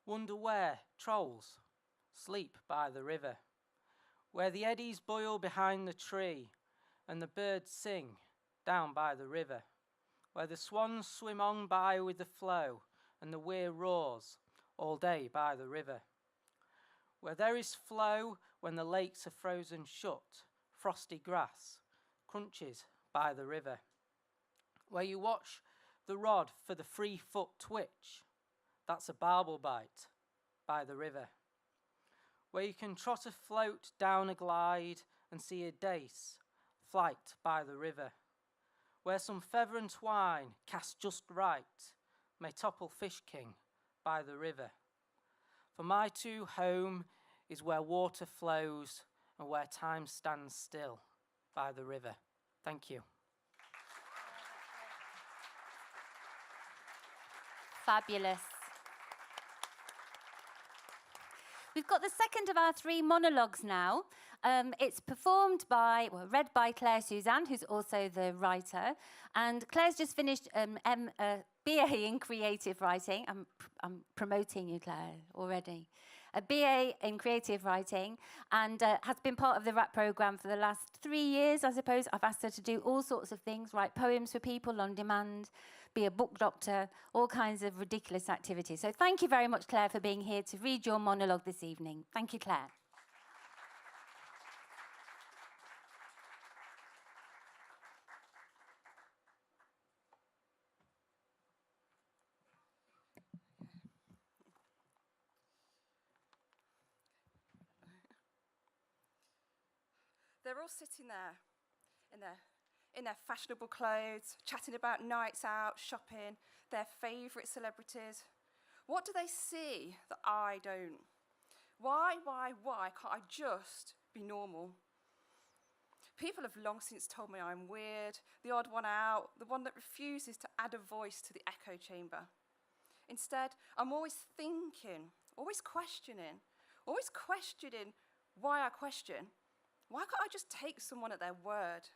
wonder where trolls sleep by the river. Where the eddies boil behind the tree and the birds sing down by the river. Where the swans swim on by with the flow and the weir roars all day by the river. Where there is flow when the lakes are frozen shut, frosty grass crunches by the river. Where you watch the rod for the free foot twitch, that's a barbel bite by the river. Where you can trot a float down a glide and see a dace flight by the river. Where some feather and twine cast just right may topple Fish King by the river. For my true home is where water flows and where time stands still by the river. Thank you. Fabulous. We've got the second of our 3 monologues now. It's read by Claire Suzanne, who's also the writer. And Claire's just finished BA in creative writing. I'm promoting you, Claire, already. A BA in creative writing, and has been part of the RAP programme for the last 3 years, I suppose. I've asked her to do all sorts of things, write poems for people on demand, be a book doctor, all kinds of ridiculous activities. So thank you very much, Claire, for being here to read your monologue this evening. Thank you, Claire. They're all sitting there in their fashionable clothes, chatting about nights out, shopping, their favourite celebrities. What do they see that I don't? Why can't I just be normal? People have long since told me I'm weird, the odd one out, the one that refuses to add a voice to the echo chamber. Instead, I'm always thinking, always questioning why I question. Why can't I just take someone at their word?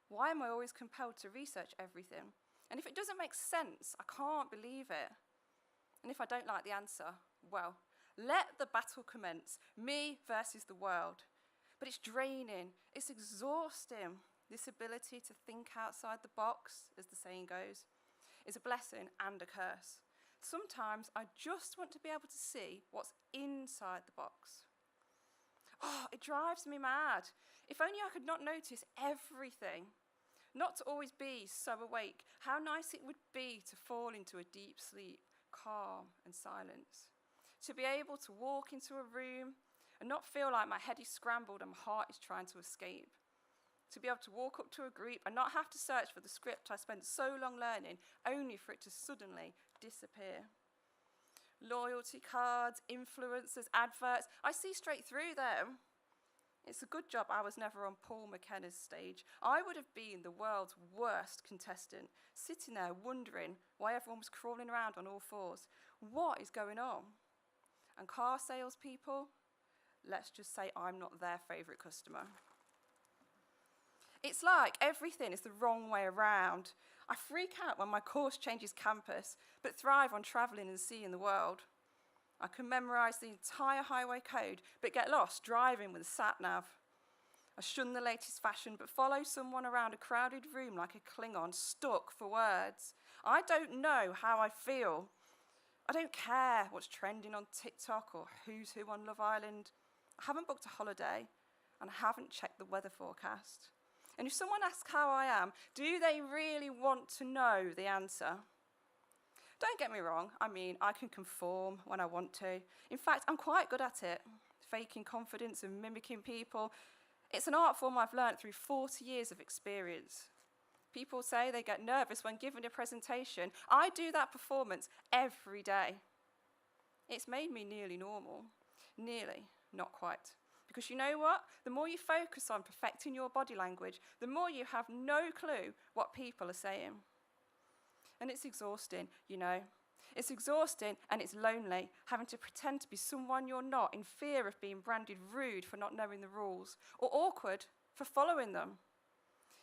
Why am I always compelled to research everything? And if it doesn't make sense, I can't believe it. And if I don't like the answer, well, let the battle commence, me versus the world. But it's draining, it's exhausting. This ability to think outside the box, as the saying goes, is a blessing and a curse. Sometimes I just want to be able to see what's inside the box. Oh, it drives me mad. If only I could not notice everything. Not to always be so awake. How nice it would be to fall into a deep sleep, calm and silence. To be able to walk into a room and not feel like my head is scrambled and my heart is trying to escape. To be able to walk up to a group and not have to search for the script I spent so long learning, only for it to suddenly disappear. Loyalty cards, influencers, adverts, I see straight through them. It's a good job I was never on Paul McKenna's stage. I would have been the world's worst contestant, sitting there wondering why everyone was crawling around on all fours. What is going on? And car salespeople, let's just say I'm not their favourite customer. It's like everything is the wrong way around. I freak out when my course changes campus, but thrive on travelling and seeing the world. I can memorise the entire highway code, but get lost driving with a sat-nav. I shun the latest fashion, but follow someone around a crowded room like a Klingon, stuck for words. I don't know how I feel. I don't care what's trending on TikTok or who's who on Love Island. I haven't booked a holiday, and I haven't checked the weather forecast. And if someone asks how I am, do they really want to know the answer? Don't get me wrong, I mean, I can conform when I want to. In fact, I'm quite good at it. Faking confidence and mimicking people. It's an art form I've learnt through 40 years of experience. People say they get nervous when giving a presentation. I do that performance every day. It's made me nearly normal. Nearly, not quite. Because you know what? The more you focus on perfecting your body language, the more you have no clue what people are saying. And it's exhausting, you know. It's exhausting and it's lonely, having to pretend to be someone you're not in fear of being branded rude for not knowing the rules, or awkward for following them.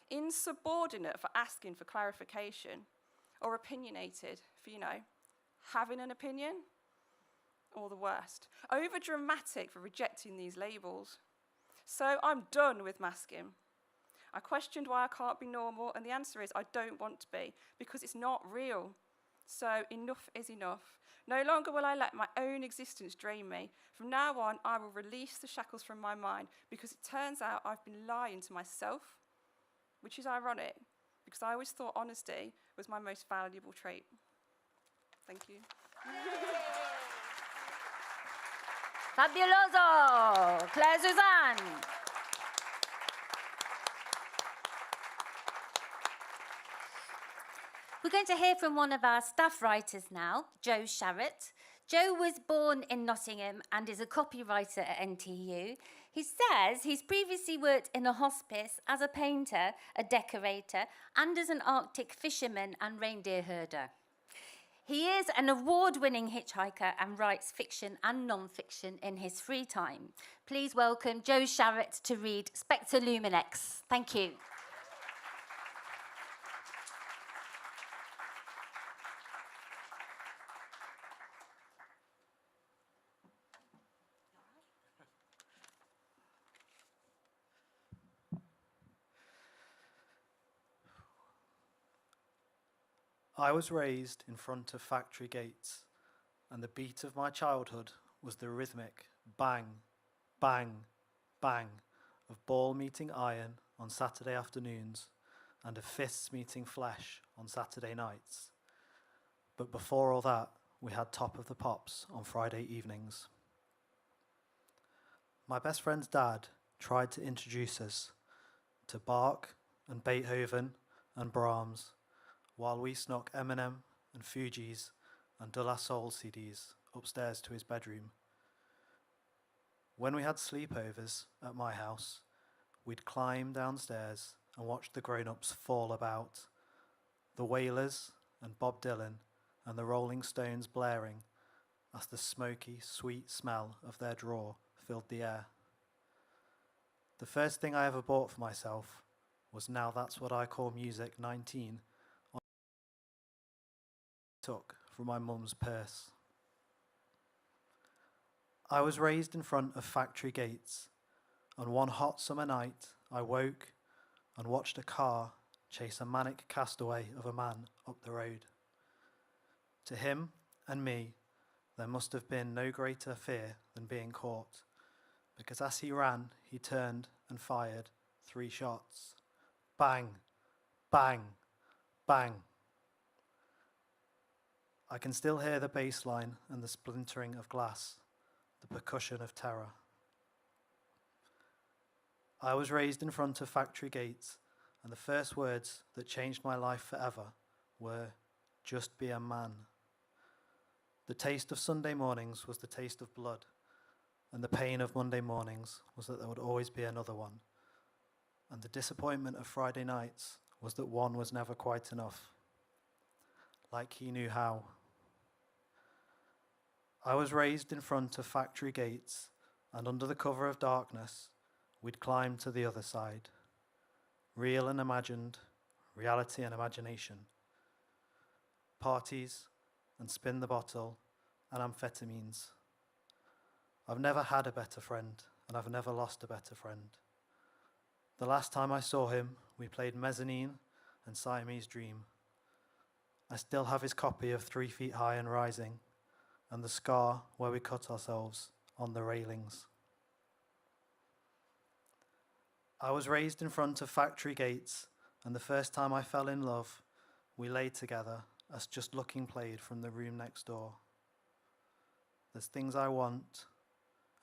insubordinate for asking for clarification, or opinionated for, having an opinion, or the worst, over-dramatic for rejecting these labels. So I'm done with masking. I questioned why I can't be normal, and the answer is I don't want to be, because it's not real. So enough is enough. No longer will I let my own existence drain me. From now on, I will release the shackles from my mind, because it turns out I've been lying to myself, which is ironic, because I always thought honesty was my most valuable trait. Thank you. Fabuloso! Claire Suzanne. We're going to hear from one of our staff writers now, Joe Sharrett. Joe was born in Nottingham and is a copywriter at NTU. He says he's previously worked in a hospice as a painter, a decorator, and as an Arctic fisherman and reindeer herder. He is an award-winning hitchhiker and writes fiction and non-fiction in his free time. Please welcome Joe Sharrett to read Spectre Luminex. Thank you. I was raised in front of factory gates, and the beat of my childhood was the rhythmic bang, bang, bang of ball meeting iron on Saturday afternoons and of fists meeting flesh on Saturday nights. But before all that, we had Top of the Pops on Friday evenings. My best friend's dad tried to introduce us to Bach and Beethoven and Brahms, while we snuck Eminem and Fugees and De La Soul CDs upstairs to his bedroom. When we had sleepovers at my house, we'd climb downstairs and watch the grown-ups fall about, the Wailers and Bob Dylan and the Rolling Stones blaring as the smoky, sweet smell of their draw filled the air. The first thing I ever bought for myself was Now That's What I Call Music 19 took from my mum's purse. I was raised in front of factory gates, and one hot summer night I woke and watched a car chase a manic castaway of a man up the road. To him and me, there must have been no greater fear than being caught, because as he ran, he turned and fired 3 shots. Bang, bang, bang. I can still hear the bass line and the splintering of glass, the percussion of terror. I was raised in front of factory gates, and the first words that changed my life forever were, "Just be a man." The taste of Sunday mornings was the taste of blood, and the pain of Monday mornings was that there would always be another one, and the disappointment of Friday nights was that one was never quite enough. Like he knew how. I was raised in front of factory gates, and under the cover of darkness, we'd climb to the other side. Real and imagined, reality and imagination. Parties, and spin the bottle, and amphetamines. I've never had a better friend, and I've never lost a better friend. The last time I saw him, we played Mezzanine and Siamese Dream. I still have his copy of 3 Feet High and Rising, and the scar where we cut ourselves on the railings. I was raised in front of factory gates, and the first time I fell in love, we lay together as Just Looking played from the room next door. There's things I want,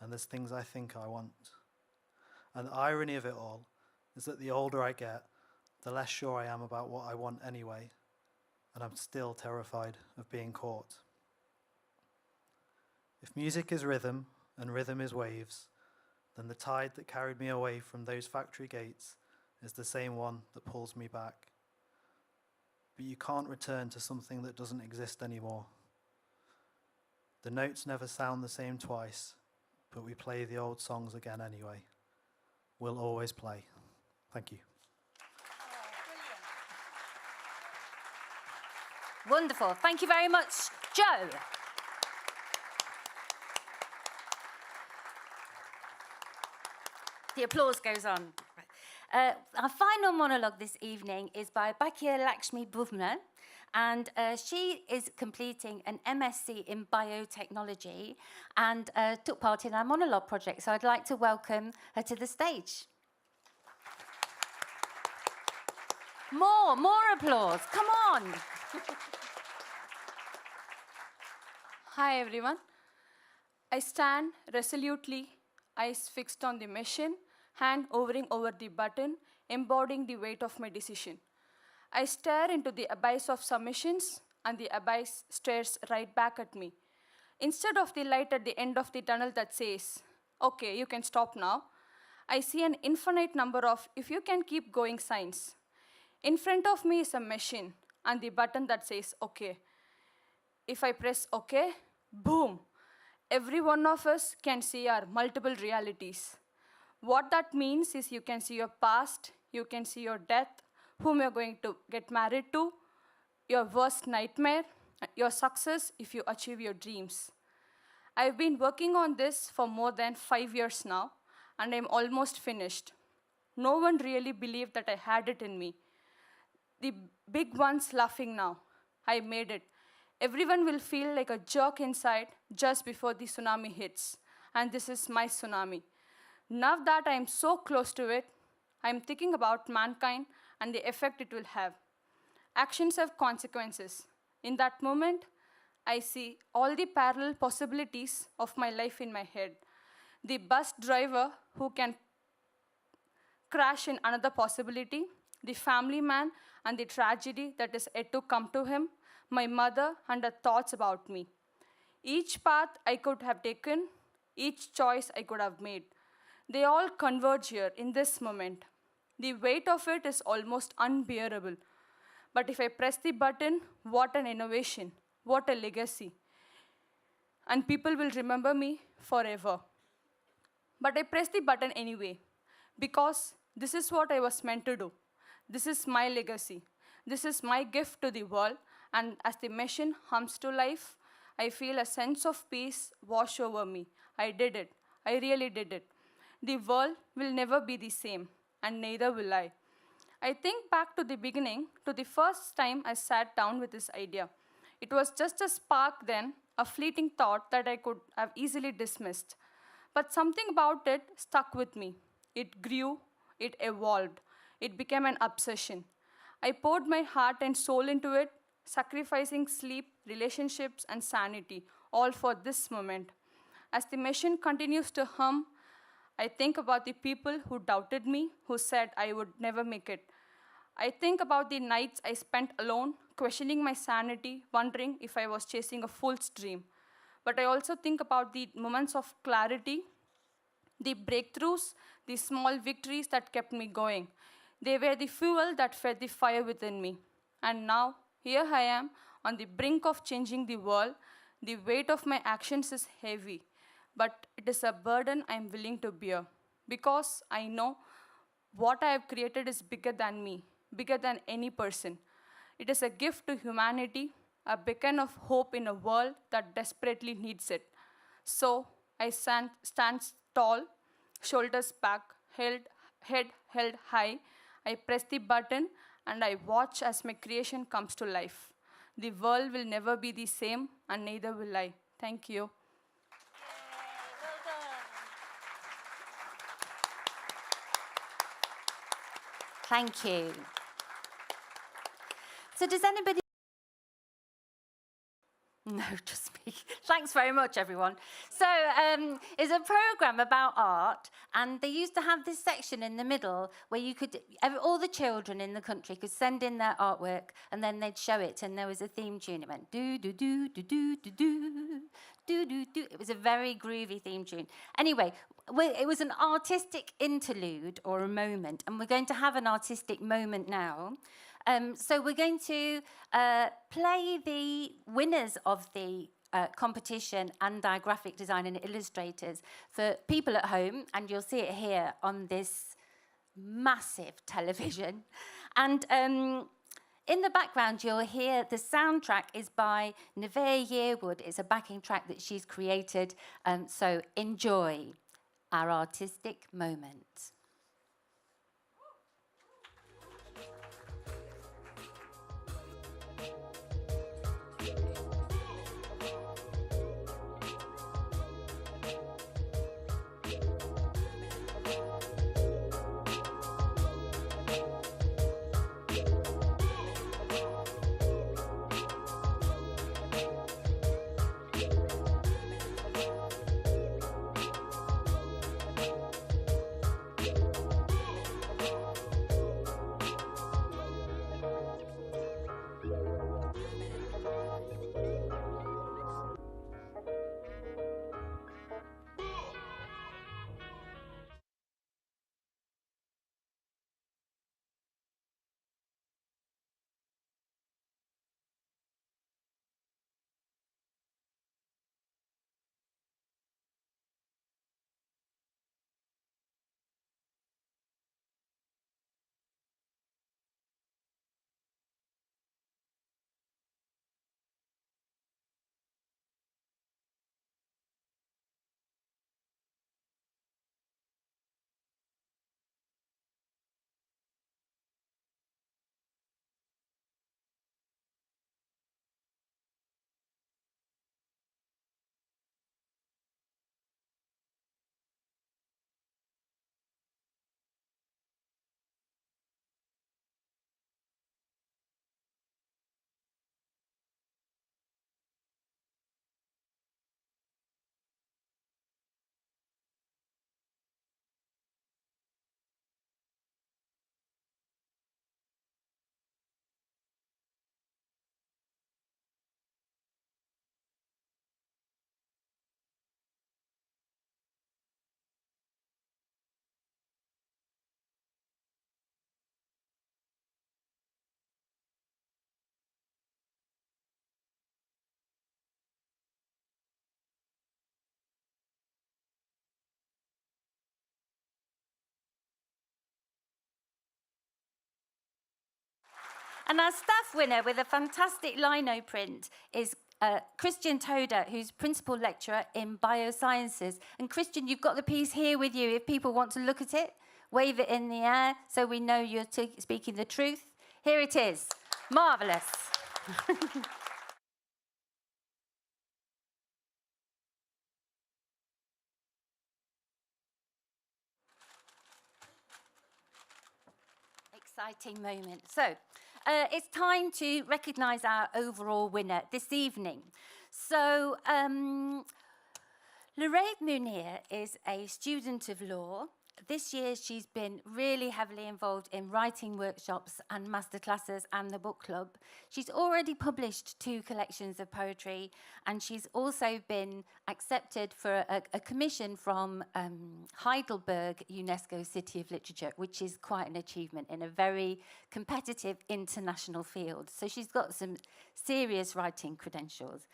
and there's things I think I want. And the irony of it all is that the older I get, the less sure I am about what I want anyway, and I'm still terrified of being caught. If music is rhythm, and rhythm is waves, then the tide that carried me away from those factory gates is the same one that pulls me back. But you can't return to something that doesn't exist anymore. The notes never sound the same twice, but we play the old songs again anyway. We'll always play. Thank you. Wonderful. Thank you very much, Joe. The applause goes on. Our final monologue this evening is by Becky Ekpoudom, and she is completing an MSc in biotechnology and took part in our monologue project. So I'd like to welcome her to the stage. More applause. Come on. Hi, everyone. I stand resolutely, eyes fixed on the mission, hand hovering over the button, embodying the weight of my decision. I stare into the abyss of submissions, and the abyss stares right back at me. Instead of the light at the end of the tunnel that says, "Okay, you can stop now," I see an infinite number of "if you can keep going" signs. In front of me is a machine, and the button that says, "Okay." If I press OK, boom, every one of us can see our multiple realities. What that means is you can see your past, you can see your death, whom you're going to get married to, your worst nightmare, your success if you achieve your dreams. I've been working on this for more than 5 years now, and I'm almost finished. No one really believed that I had it in me. The big ones laughing now. I made it. Everyone will feel like a jerk inside just before the tsunami hits, and this is my tsunami. Now that I'm so close to it, I'm thinking about mankind and the effect it will have. Actions have consequences. In that moment, I see all the parallel possibilities of my life in my head. The bus driver who can crash in another possibility, the family man and the tragedy that is yet to come to him, my mother and her thoughts about me. Each path I could have taken, each choice I could have made, they all converge here in this moment. The weight of it is almost unbearable. But if I press the button, what an innovation, what a legacy. And people will remember me forever. But I press the button anyway, because this is what I was meant to do. This is my legacy. This is my gift to the world. And as the machine hums to life, I feel a sense of peace wash over me. I did it. I really did it. The world will never be the same, and neither will I. I think back to the beginning, to the first time I sat down with this idea. It was just a spark then, a fleeting thought that I could have easily dismissed. But something about it stuck with me. It grew, it evolved, it became an obsession. I poured my heart and soul into it, sacrificing sleep, relationships, and sanity, all for this moment. As the machine continues to hum, I think about the people who doubted me, who said I would never make it. I think about the nights I spent alone, questioning my sanity, wondering if I was chasing a fool's dream. But I also think about the moments of clarity, the breakthroughs, the small victories that kept me going. They were the fuel that fed the fire within me. And now, here I am, on the brink of changing the world. The weight of my actions is heavy, but it is a burden I'm willing to bear, because I know what I have created is bigger than me, bigger than any person. It is a gift to humanity, a beacon of hope in a world that desperately needs it. So I stand tall, shoulders back, head held high. I press the button and I watch as my creation comes to life. The world will never be the same, and neither will I. Thank you. Thank you. So does anybody... No, just me. Thanks very much, everyone. So it's a program about art, and they used to have this section in the middle where you could, all the children in the country could send in their artwork, and then they'd show it, and there was a theme tune. It went do do do do do do do do do do. It was a very groovy theme tune. Anyway, it was an artistic interlude or a moment, and we're going to have an artistic moment now. So we're going to play the winners of the competition and our graphic design and illustrators for people at home, and you'll see it here on this massive television. And In the background, you'll hear the soundtrack is by Nevaeh Yearwood. It's a backing track that she's created. So enjoy our artistic moment. And our staff winner with a fantastic lino print is Christian Toda, who's Principal Lecturer in Biosciences. And Christian, you've got the piece here with you. If people want to look at it, wave it in the air so we know you're speaking the truth. Here it is. Marvellous. Exciting moment. So, it's time to recognise our overall winner this evening. So, Lorraine Munir is a student of law. This year, she's been really heavily involved in writing workshops and masterclasses and the book club. She's already published 2 collections of poetry, and she's also been accepted for a commission from Heidelberg UNESCO City of Literature, which is quite an achievement in a very competitive international field. So she's got some serious writing credentials.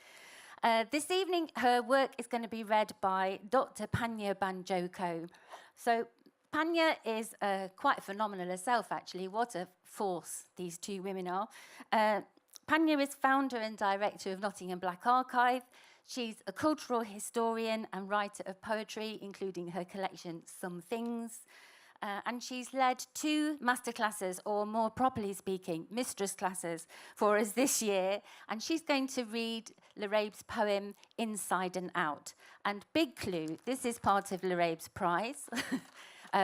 This evening, her work is going to be read by Dr. Panya Banjoko. So Panya is quite phenomenal herself, actually. What a force these 2 women are. Panya is founder and director of Nottingham Black Archive. She's a cultural historian and writer of poetry, including her collection Some Things. And she's led 2 masterclasses, or more properly speaking, mistress classes, for us this year. And she's going to read Lorraine's poem, Inside and Out. And big clue, this is part of Lorraine's prize,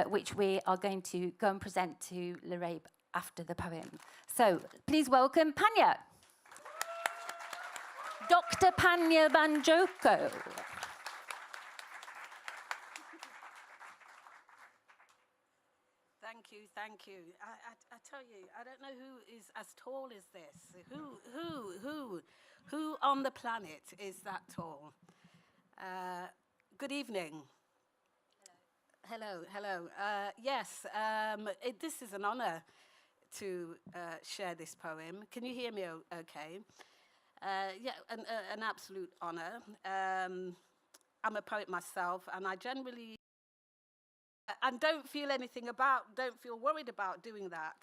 which we are going to go and present to Lorraine after the poem. So please welcome Panya. Dr. Panya Banjoko. Thank you. I tell you, I don't know who is as tall as this. Who on the planet is that tall? Good evening. Hello. Yes, this is an honor to share this poem. Can you hear me okay? Yeah, an absolute honor. I'm a poet myself, and I generally and don't feel worried about doing that,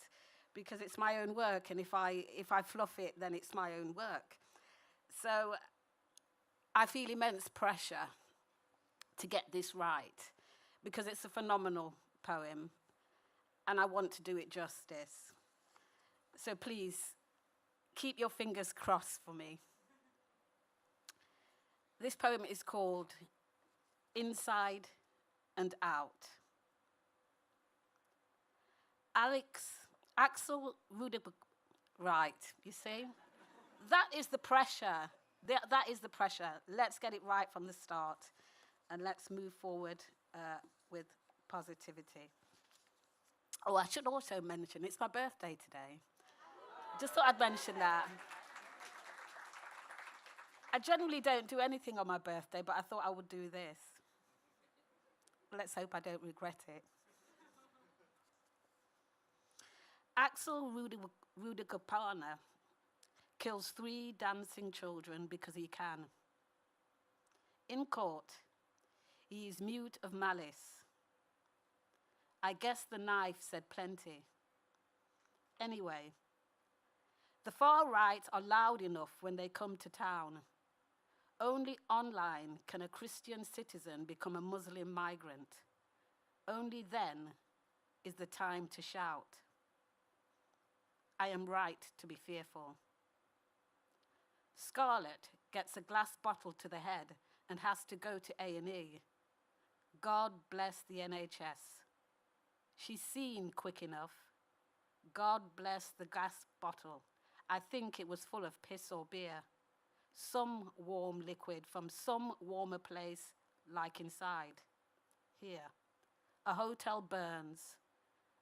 because it's my own work, and if I fluff it, then it's my own work. So I feel immense pressure to get this right, because it's a phenomenal poem, and I want to do it justice. So please, keep your fingers crossed for me. This poem is called Inside and Out. Axel Rudiger, right, you see? That is the pressure. That is the pressure. Let's get it right from the start, and let's move forward with positivity. Oh, I should also mention, it's my birthday today. Just thought I'd mention that. I generally don't do anything on my birthday, but I thought I would do this. Let's hope I don't regret it. Axel Rudiger kills 3 dancing children because he can. In court, he is mute of malice. I guess the knife said plenty. Anyway, the far right are loud enough when they come to town. Only online can a Christian citizen become a Muslim migrant. Only then is the time to shout. I am right to be fearful. Scarlett gets a glass bottle to the head and has to go to A&E. God bless the NHS. She's seen quick enough. God bless the glass bottle. I think it was full of piss or beer. Some warm liquid from some warmer place, like inside. Here, a hotel burns.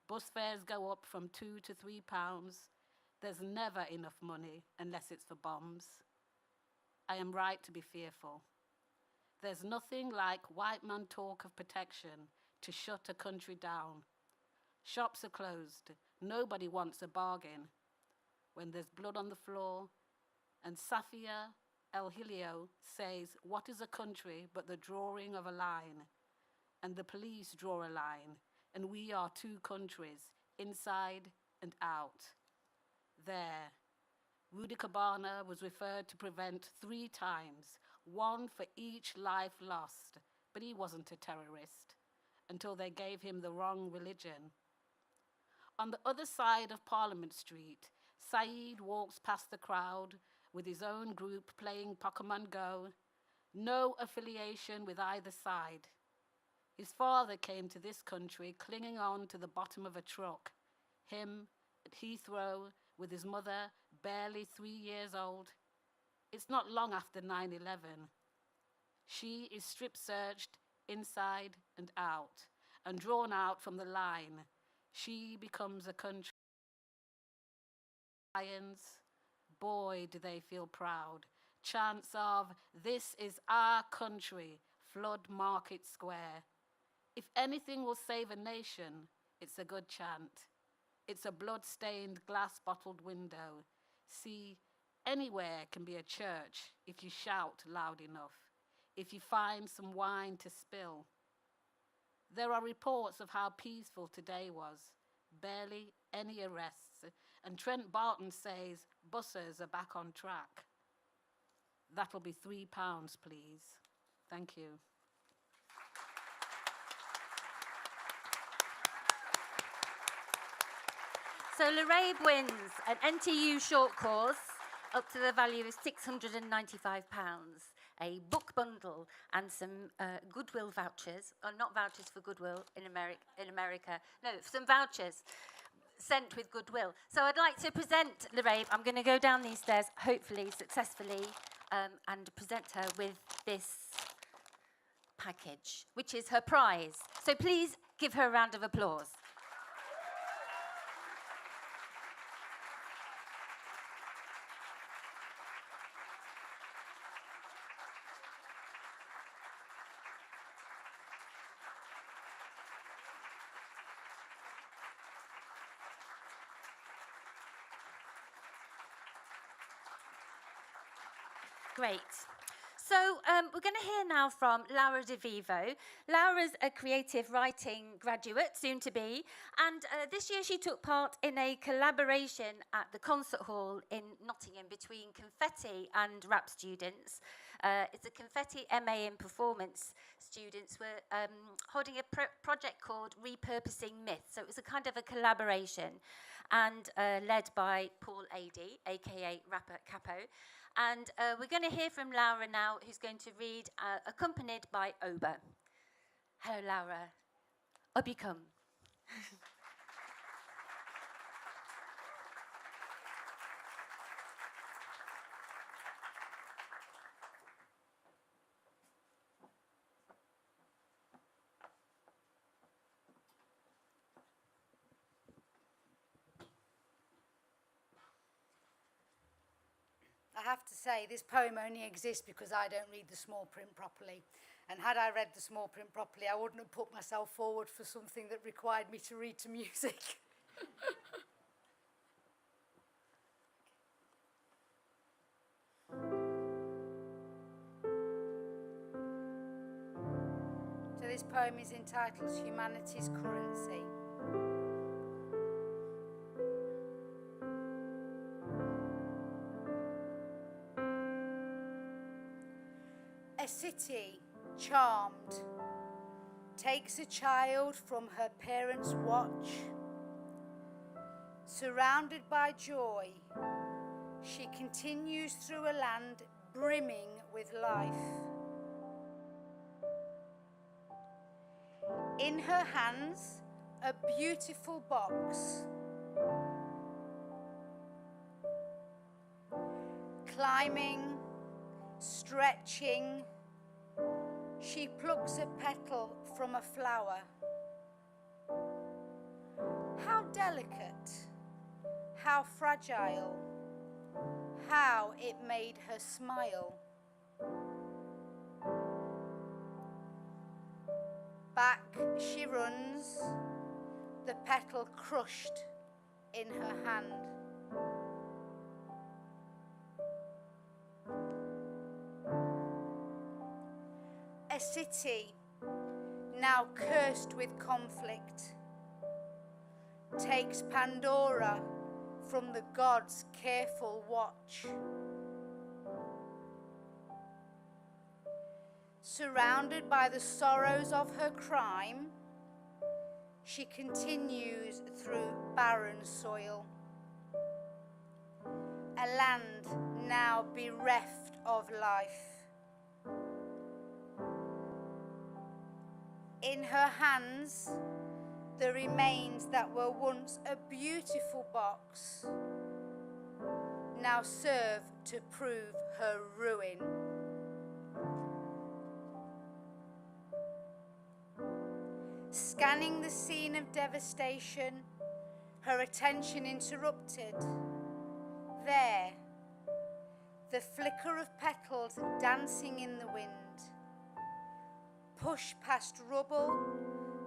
Bus fares go up from £2 to £3. There's never enough money unless it's for bombs. I am right to be fearful. There's nothing like white man talk of protection to shut a country down. Shops are closed. Nobody wants a bargain. When there's blood on the floor, and Safia El-Hilio says, what is a country but the drawing of a line? And the police draw a line, and we are 2 countries, inside and out. There, Rudy Cabana was referred to prevent 3 times, 1 for each life lost, but he wasn't a terrorist until they gave him the wrong religion. On the other side of Parliament Street, Saeed walks past the crowd with his own group playing Pokemon Go, no affiliation with either side. His father came to this country clinging on to the bottom of a truck. Him at Heathrow with his mother, barely 3 years old. It's not long after 9/11. She is strip-searched inside and out and drawn out from the line. She becomes a country. Lions, boy, do they feel proud. Chants of, this is our country, flood Market Square. If anything will save a nation, it's a good chant. It's a blood-stained, glass-bottled window. See, anywhere can be a church if you shout loud enough, if you find some wine to spill. There are reports of how peaceful today was. Barely any arrests. And Trent Barton says buses are back on track. That'll be £3, please. Thank you. So Larabe wins an NTU short course up to the value of £695, a book bundle and some Goodwill vouchers, or not vouchers for Goodwill in America, no, some vouchers sent with Goodwill. So I'd like to present Larabe. I'm going to go down these stairs, hopefully successfully, and present her with this package, which is her prize. So please give her a round of applause. Great. So we're going to hear now from Laura De Vivo. Laura's a creative writing graduate, soon to be, and this year she took part in a collaboration at the concert hall in Nottingham between Confetti and rap students. It's a Confetti MA in Performance students were holding a project called Repurposing Myths. So it was a kind of a collaboration and led by Paul Adey, aka Rapper Capo. And we're going to hear from Laura now, who's going to read, accompanied by Oba. Hello, Laura. Up you come. I have to say, this poem only exists because I don't read the small print properly. And had I read the small print properly, I wouldn't have put myself forward for something that required me to read to music. So this poem is entitled Humanity's Currency. A city, charmed, takes a child from her parents' watch. Surrounded by joy, she continues through a land brimming with life. In her hands, a beautiful box. Climbing, stretching, she plucks a petal from a flower. How delicate, how fragile, how it made her smile. Back she runs, the petal crushed in her hand. A city now cursed with conflict takes Pandora from the gods' careful watch. Surrounded by the sorrows of her crime, she continues through barren soil. A land now bereft of life. In her hands, the remains that were once a beautiful box now serve to prove her ruin. Scanning the scene of devastation, her attention interrupted. There, the flicker of petals dancing in the wind. Push past rubble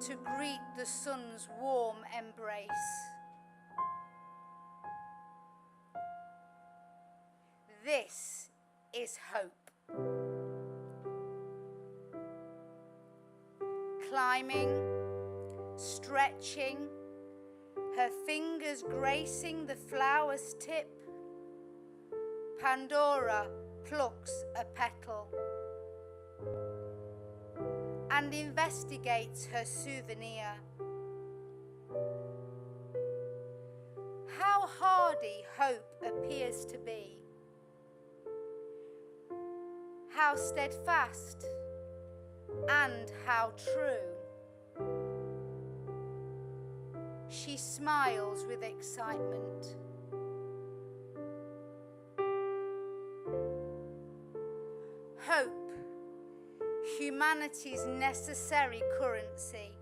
to greet the sun's warm embrace. This is hope. Climbing, stretching, her fingers gracing the flower's tip, Pandora plucks a petal and investigates her souvenir. How hardy hope appears to be. How steadfast and how true. She smiles with excitement. Hope, humanity's necessary currency.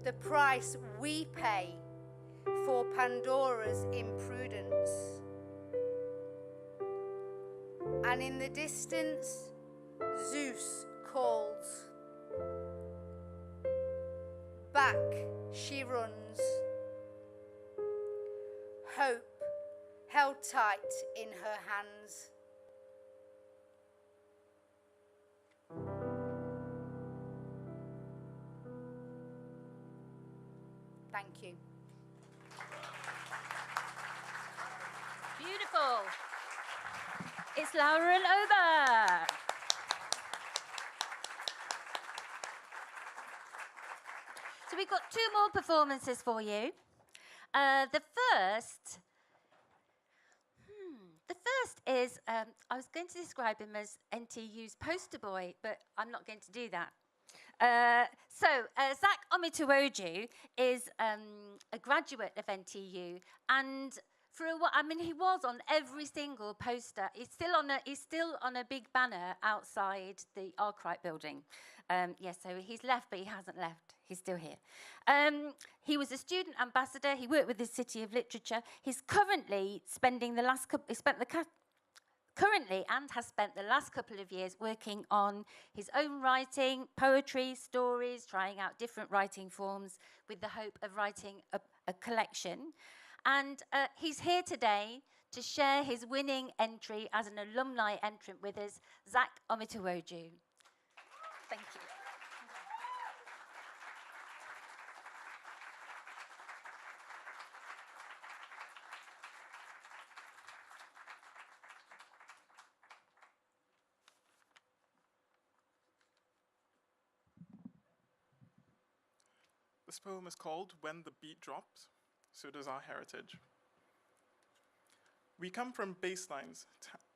The price we pay for Pandora's imprudence. And in the distance, Zeus calls. Back she runs. Hope held tight in her hands. Thank you. Beautiful. It's Laura and Oba. So we've got 2 more performances for you. The first is, I was going to describe him as NTU's poster boy, but I'm not going to do that. Zach Omituoju is a graduate of NTU, and for a while, I mean, he was on every single poster. He's still on a big banner outside the Arkwright building. So he's left, but he hasn't left. He's still here. He was a student ambassador. He worked with the City of Literature. He's currently spending the last couple. Currently and has spent the last couple of years working on his own writing, poetry, stories, trying out different writing forms with the hope of writing a collection. And he's here today to share his winning entry as an alumni entrant with us, Zach Omituoju. Thank you. This poem is called When the Beat Drops, So Does Our Heritage. We come from baselines,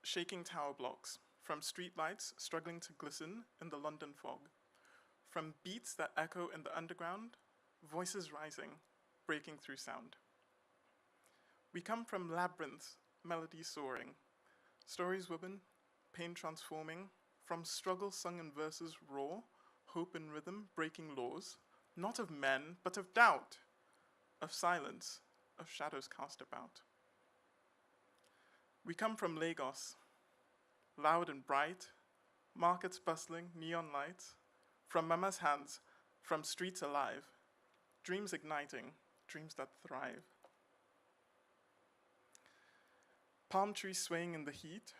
shaking tower blocks, from streetlights struggling to glisten in the London fog, from beats that echo in the underground, voices rising, breaking through sound. We come from labyrinths, melodies soaring, stories woven, pain transforming, from struggle sung in verses raw, hope in rhythm, breaking laws, not of men, but of doubt, of silence, of shadows cast about. We come from Lagos, loud and bright, markets bustling, neon lights, from mama's hands, from streets alive, dreams igniting, dreams that thrive. Palm trees swaying in the heat,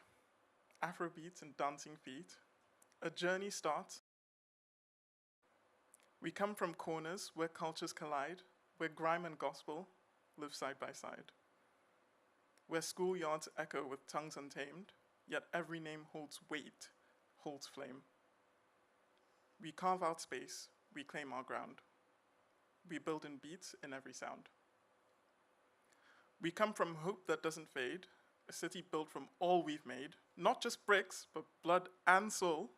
Afrobeats and dancing feet, a journey starts. We come from corners where cultures collide, where grime and gospel live side by side, where schoolyards echo with tongues untamed, yet every name holds weight, holds flame. We carve out space, we claim our ground. We build in beats in every sound. We come from hope that doesn't fade, a city built from all we've made, not just bricks, but blood and soul,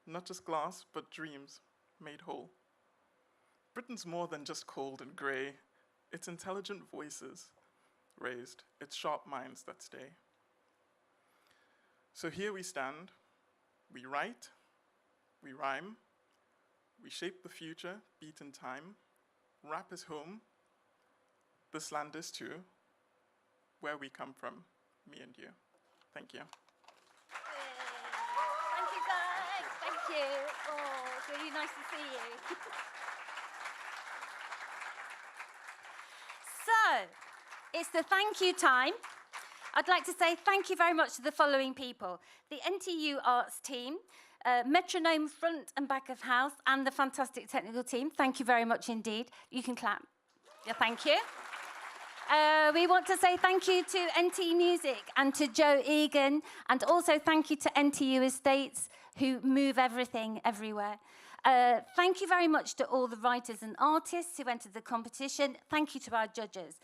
not just glass, but dreams made whole. Britain's more than just cold and grey. It's intelligent voices raised, it's sharp minds that stay. So here we stand, we write, we rhyme, we shape the future, beat in time. Rap is home, this land is too, where we come from, me and you. Thank you. Thank you, Zach. Thank you. Oh, it's really nice to see you. So, it's the thank you time. I'd like to say thank you very much to the following people. The NTU Arts team, Metronome front and back of house, and the fantastic technical team. Thank you very much indeed. You can clap. Yeah, thank you. We want to say thank you to NT Music and to Joe Egan, and also thank you to NTU Estates, who move everything everywhere. Thank you very much to all the writers and artists who entered the competition. Thank you to our judges.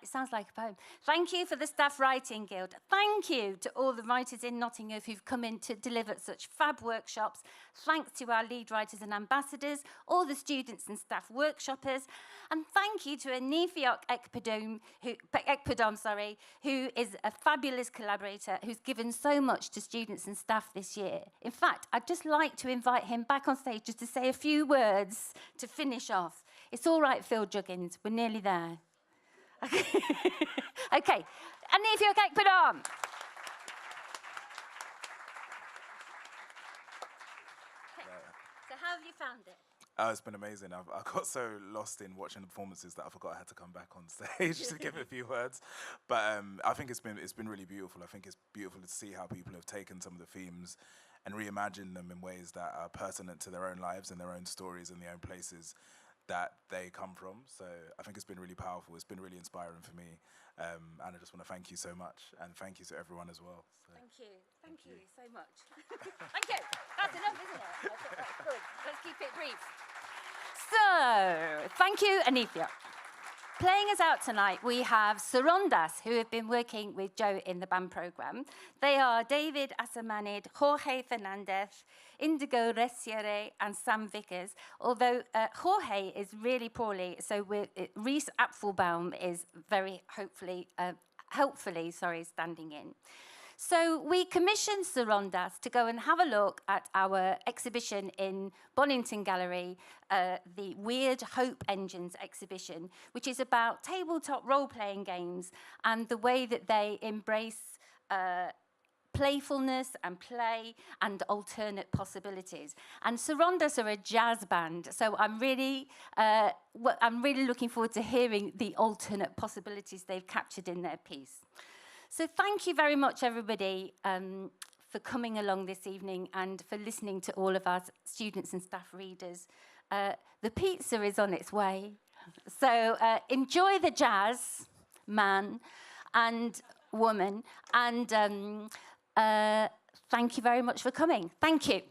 It sounds like a poem. Thank you for the Staff Writing Guild. Thank you to all the writers in Nottingham who've come in to deliver such fab workshops. Thanks to our lead writers and ambassadors, all the students and staff workshoppers. And thank you to Aniefiok Ekpoudom, who is a fabulous collaborator who's given so much to students and staff this year. In fact, I'd just like to invite him back on stage just to say a few words to finish off. It's all right, Phil Juggins, we're nearly there. Okay, Aniefiok Ekpoudom. So how have you found it? It's been amazing. I got so lost in watching the performances that I forgot I had to come back on stage to give a few words. But I think it's been really beautiful. I think it's beautiful to see how people have taken some of the themes and reimagined them in ways that are pertinent to their own lives and their own stories and their own places that they come from. So I think it's been really powerful. It's been really inspiring for me. And I just want to thank you so much. And thank you to everyone as well. So. Thank you. Thank you so much. Thank you. That's enough, isn't it? That's good. Let's keep it brief. So, thank you, Aniefiok. Playing us out tonight, we have Sarondas, who have been working with Joe in the band programme. They are David Asamanid, Jorge Fernandez, Indigo Resiere, and Sam Vickers. Although Jorge is really poorly, so Reese Apfelbaum is very helpfully standing in. So we commissioned Sarondas to go and have a look at our exhibition in Bonington Gallery, the Weird Hope Engines exhibition, which is about tabletop role-playing games and the way that they embrace playfulness and play and alternate possibilities. And Sarondas are a jazz band, so I'm really looking forward to hearing the alternate possibilities they've captured in their piece. So thank you very much, everybody, for coming along this evening and for listening to all of our students and staff readers. The pizza is on its way. So enjoy the jazz, man and woman. And thank you very much for coming. Thank you.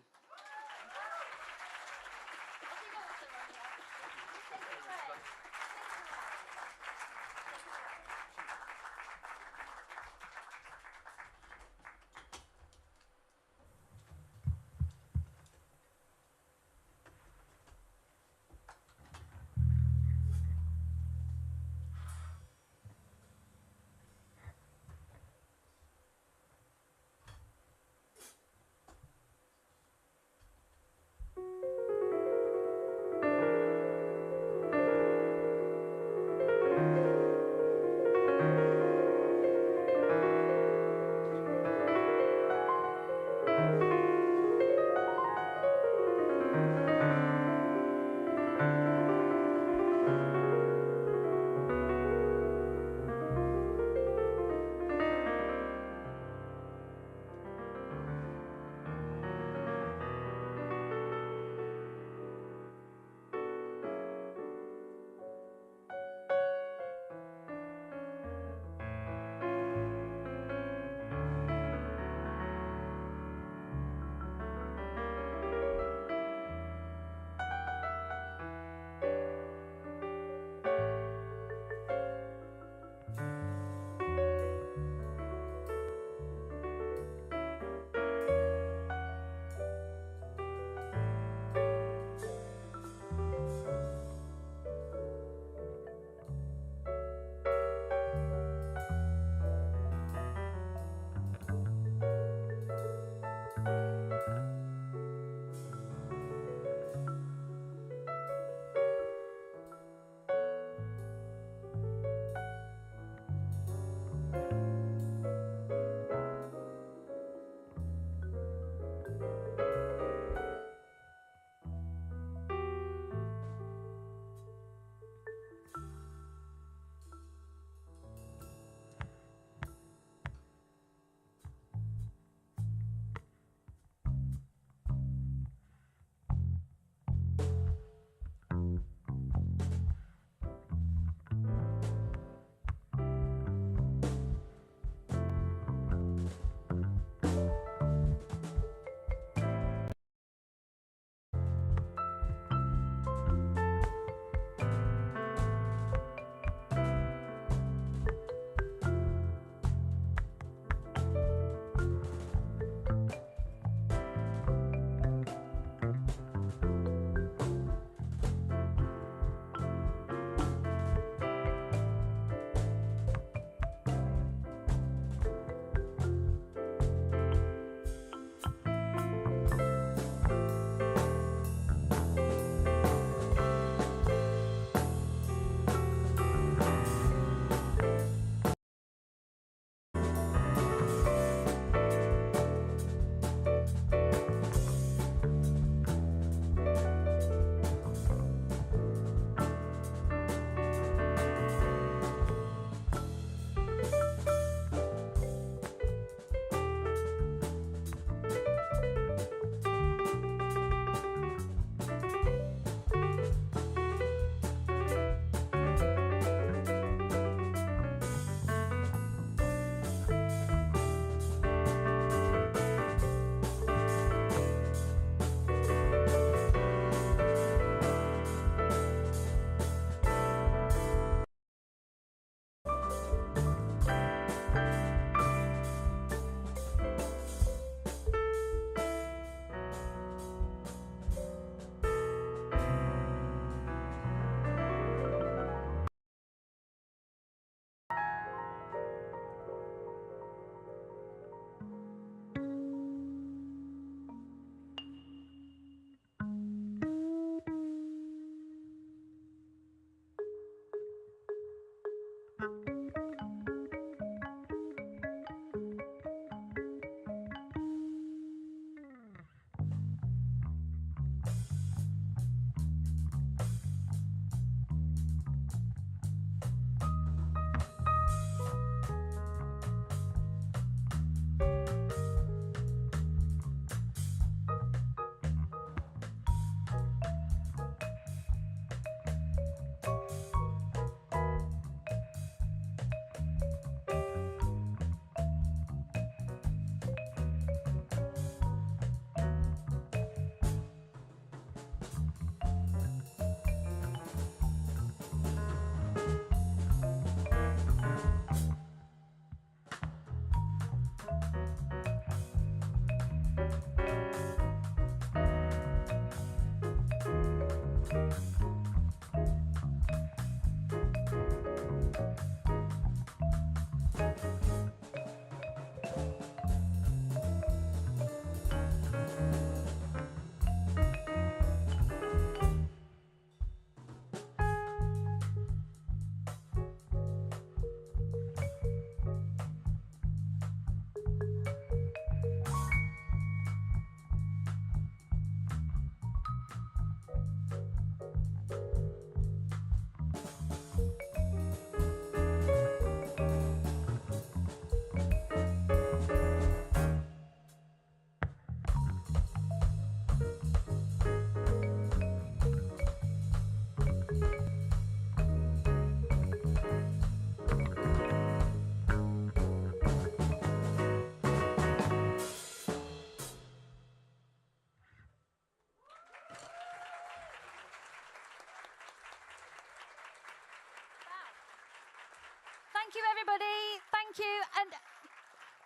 Thank you, everybody. Thank you. And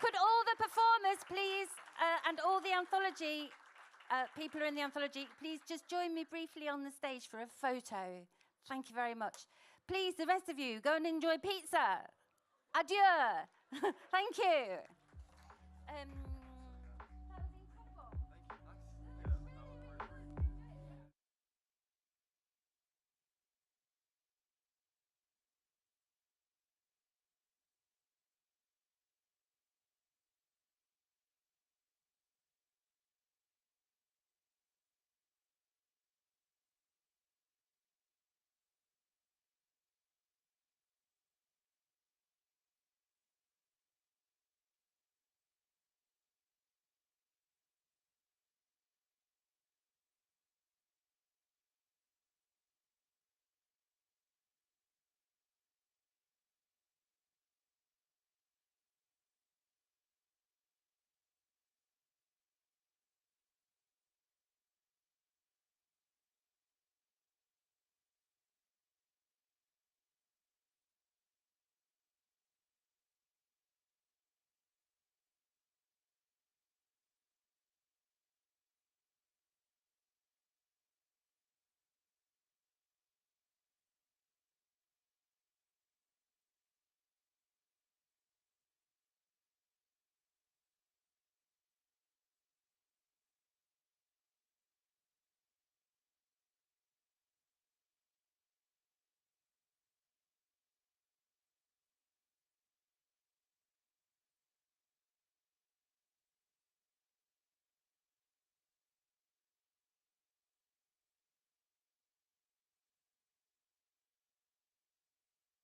could all the performers, please, and all the Anthology people who are in the Anthology, please just join me briefly on the stage for a photo. Thank you very much. Please, the rest of you, go and enjoy pizza. Adieu. Thank you.